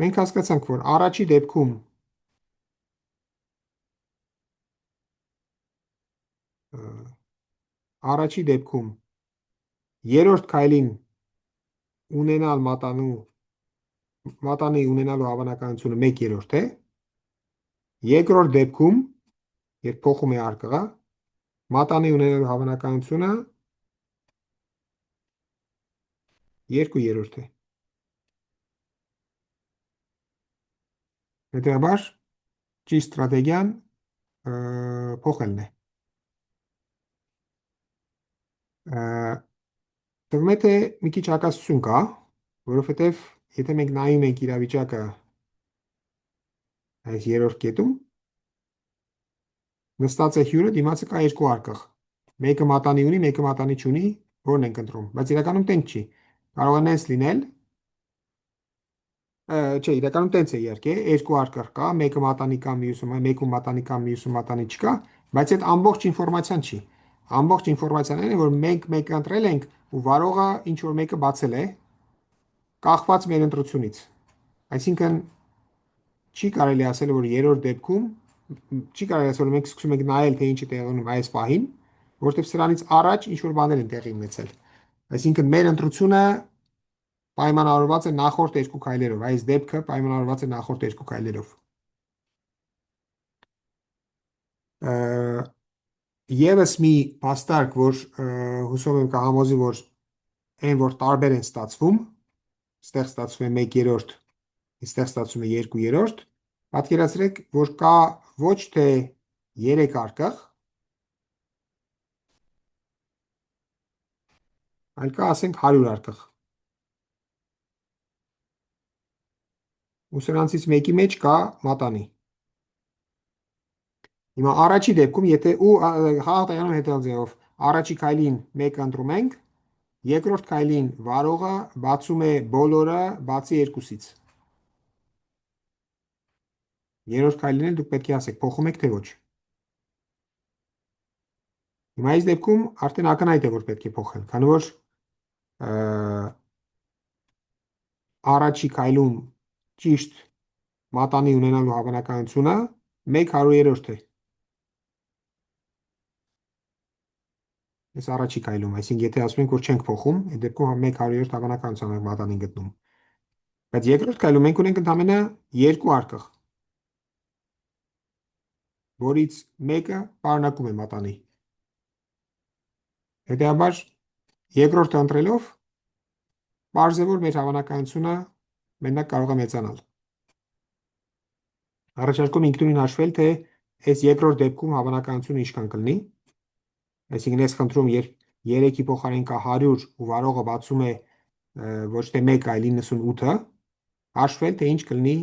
մենք հասկացանք, որ առաջի դեպքում երրորդ քայլին ունենալ մատանի ունենալու հավանականությունը 1/3 է։ Երկրորդ դեպքում, երբ փոխում է արկղը, մատանի ունենալու հավանականությունը 2/3 է։ Հետևաբար ճիշտ ստրատեգիան փոխելն է։ Թվում է, թե մի քիչ հակասություն կա, որովհետև եթե մենք նայում ենք իրավիճակը այս երրորդ կետում, նստած է հյուրը, դիմացը կա երկու արկղ։ Մեկը մատանի ունի, մեկը մատանի չունի, որն ենք ընտրում, բայց իրականում տենց չի։ Կարող է նենց լինել, չէ, իրականում տենց է իհարկե, երկու արկղ կա, մեկը մատանի կա, մեկում մատանի կա, մյուսում մատանի չկա, բայց այդ ամբողջ ինֆորմացիան չի։ Ամբողջ ինֆորմացիան այն է, որ մենք մեկը ընտրել ենք ու վարողը ինչ որ մեկը բացել է, կախված մեր ընտրությունից։ Այսինքն չի կարելի ասել, որ երրորդ դեպքում չի կարելի ասել, որ մենք սկսում ենք նայել, թե ինչ է տեղի ունենում այս պահին, որովհետև սրանից առաջ ինչ որ բաներ են տեղի ունեցել։ Այսինքն մեր ընտրությունը պայմանավորված է նախորդ երկու քայլերով, այս դեպքը պայմանավորված է նախորդ երկու քայլերով։ Եվս մի փաստարկ, որ հուսով եմ կհամոզի, որ այն որ տարբեր են ստացվում, ստեղ ստացվում է 1/3, այստեղ ստացվում է 2/3, պատկերացրեք, որ կա ոչ թե 3 արկղ, այլ կա ասենք 100 արկղ։ Ու սրանցից մեկի մեջ կա մատանի։ Հիմա առաջի դեպքում, եթե խաղատայանում հետևյալ ձևով, առաջի քայլին մեկը ընտրում ենք, Երկրորդ քայլին վարողը բացում է բոլորը բացի երկուսից։ Երրորդ քայլին էլ դուք պետք է ասեք, փոխում եք թե ոչ։ Հիմա այս դեպքում արդեն ակնհայտ է, որ պետք է փոխել, քանի որ առաջի քայլում ճիշտ մատանի ունենալու հավանականությունը 1/100 է։ Այս առաջի քայլում, այսինքն եթե ասում ենք, որ չենք փոխում, այդ դեպքում 1/100 հավանականությամբ ենք մատանին գտնում։ Բայց երկրորդ քայլում մենք ունենք ընդամենը երկու արկղ, որից մեկը պարունակում է մատանի։ Հետևաբար երկրորդը ընտրելով պարզ է, որ մեր հավանականությունը մենակ կարող է մեծանալ։ Առաջարկում ինքնուրույն հաշվել, թե այս երկրորդ դեպքում հավանականությունը ինչքան կլինի։ Այսինքն ես խնդրում, երբ 3-ի փոխարեն կա 100 ու վարողը բացում է ոչ թե 1, այլ 98-ը, հաշվել, թե ինչ կլինի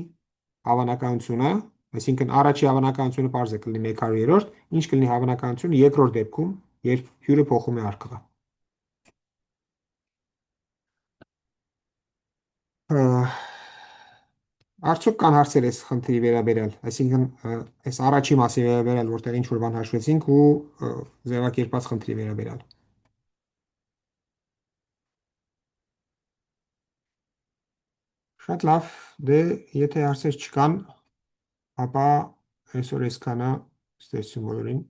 հավանականությունը, այսինքն առաջի հավանականությունը պարզ է կլինի 1/100, ինչ կլինի հավանականությունը երկրորդ դեպքում, երբ հյուրը փոխում է արկղը։ Արդյոք կան հարցեր այս խնդրի վերաբերյալ, այսինքն այս առաջի մասի վերաբերյալ, որտեղ ինչ-որ բան հաշվեցինք ու ձևակերպած խնդրի վերաբերյալ։ Շատ լավ, դե եթե հարցեր չկան, ապա այսօր այսքանը, ստեսություն բոլորին։